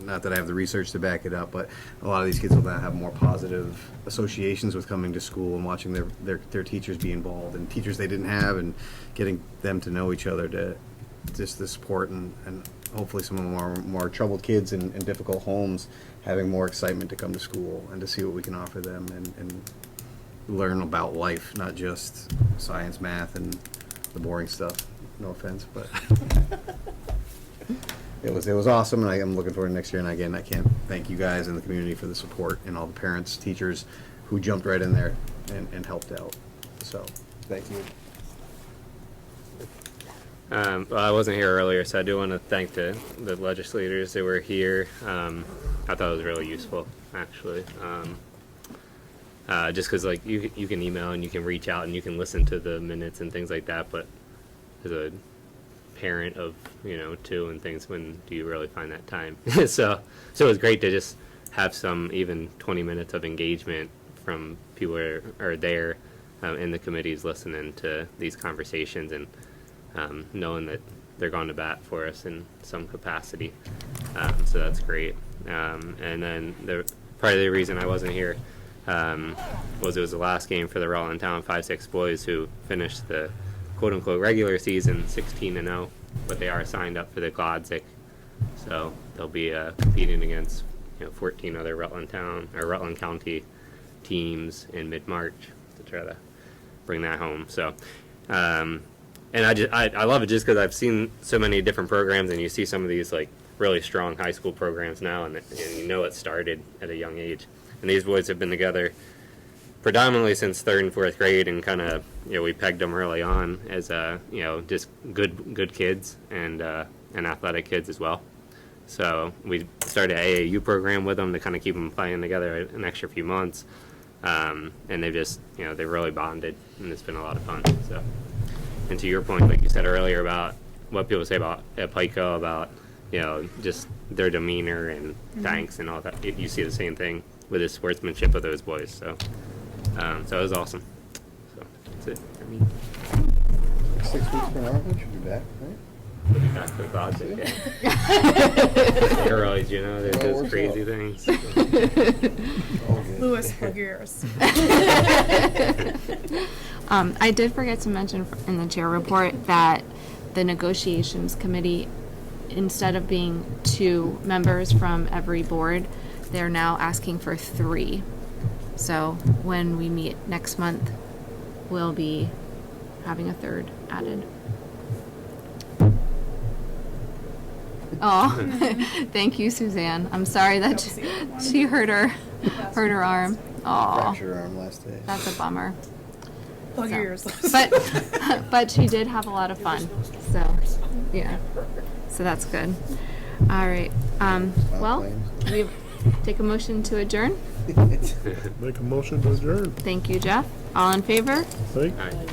not that I have the research to back it up, but a lot of these kids will now have more positive associations with coming to school and watching their teachers be involved, and teachers they didn't have, and getting them to know each other, to just the support, and hopefully some of them are more troubled kids in difficult homes having more excitement to come to school and to see what we can offer them, and learn about life, not just science, math, and the boring stuff. No offense, but it was awesome, and I'm looking forward to next year. And again, I can't thank you guys and the community for the support, and all the parents, teachers who jumped right in there and helped out. So thank you. Well, I wasn't here earlier, so I do want to thank the legislators that were here. I thought it was really useful, actually. Just because, like, you can email and you can reach out and you can listen to the minutes and things like that, but as a parent of 2 and things, when do you really find that time? So it was great to just have some even 20 minutes of engagement from people who are there in the committees, listening to these conversations, and knowing that they're going to bat for us in some capacity. So that's great. And then part of the reason I wasn't here was it was the last game for the Rutland Town 5-6 boys, who finished the quote-unquote regular season 16-0, but they are signed up for the Glodzic. So they'll be competing against 14 other Rutland County teams in mid-March to try to bring that home. So and I love it just because I've seen so many different programs, and you see some of these like really strong high school programs now, and it started at a young age. And these boys have been together predominantly since 3rd and 4th grade, and kind of we pegged them early on as just good kids and athletic kids as well. So we started an AAU program with them to kind of keep them playing together an extra few months, and they just they really bonded, and it's been a lot of fun. So. And to your point, like you said earlier, about what people say about at Pico, about just their demeanor and thanks and all that, you see the same thing with the sportsmanship of those boys. So so it was awesome. So that's it for me. 6 weeks from now, we should be back, right? We'll be back for the project. Steroids, you know, they're those crazy things. Louis, plug yours. I did forget to mention in the chair report that the negotiations committee, instead of being 2 members from every board, they're now asking for 3. So when we meet next month, we'll be having a 3rd added. Oh, thank you, Suzanne. I'm sorry that she hurt her arm. Oh, Fractured her arm last day. that's a bummer. Plug So. yours. But she did have a lot of fun. So yeah, so that's good. All right. Well, we take a motion to adjourn. Make a motion to adjourn. Thank you, Jeff. All in favor? Right? All right.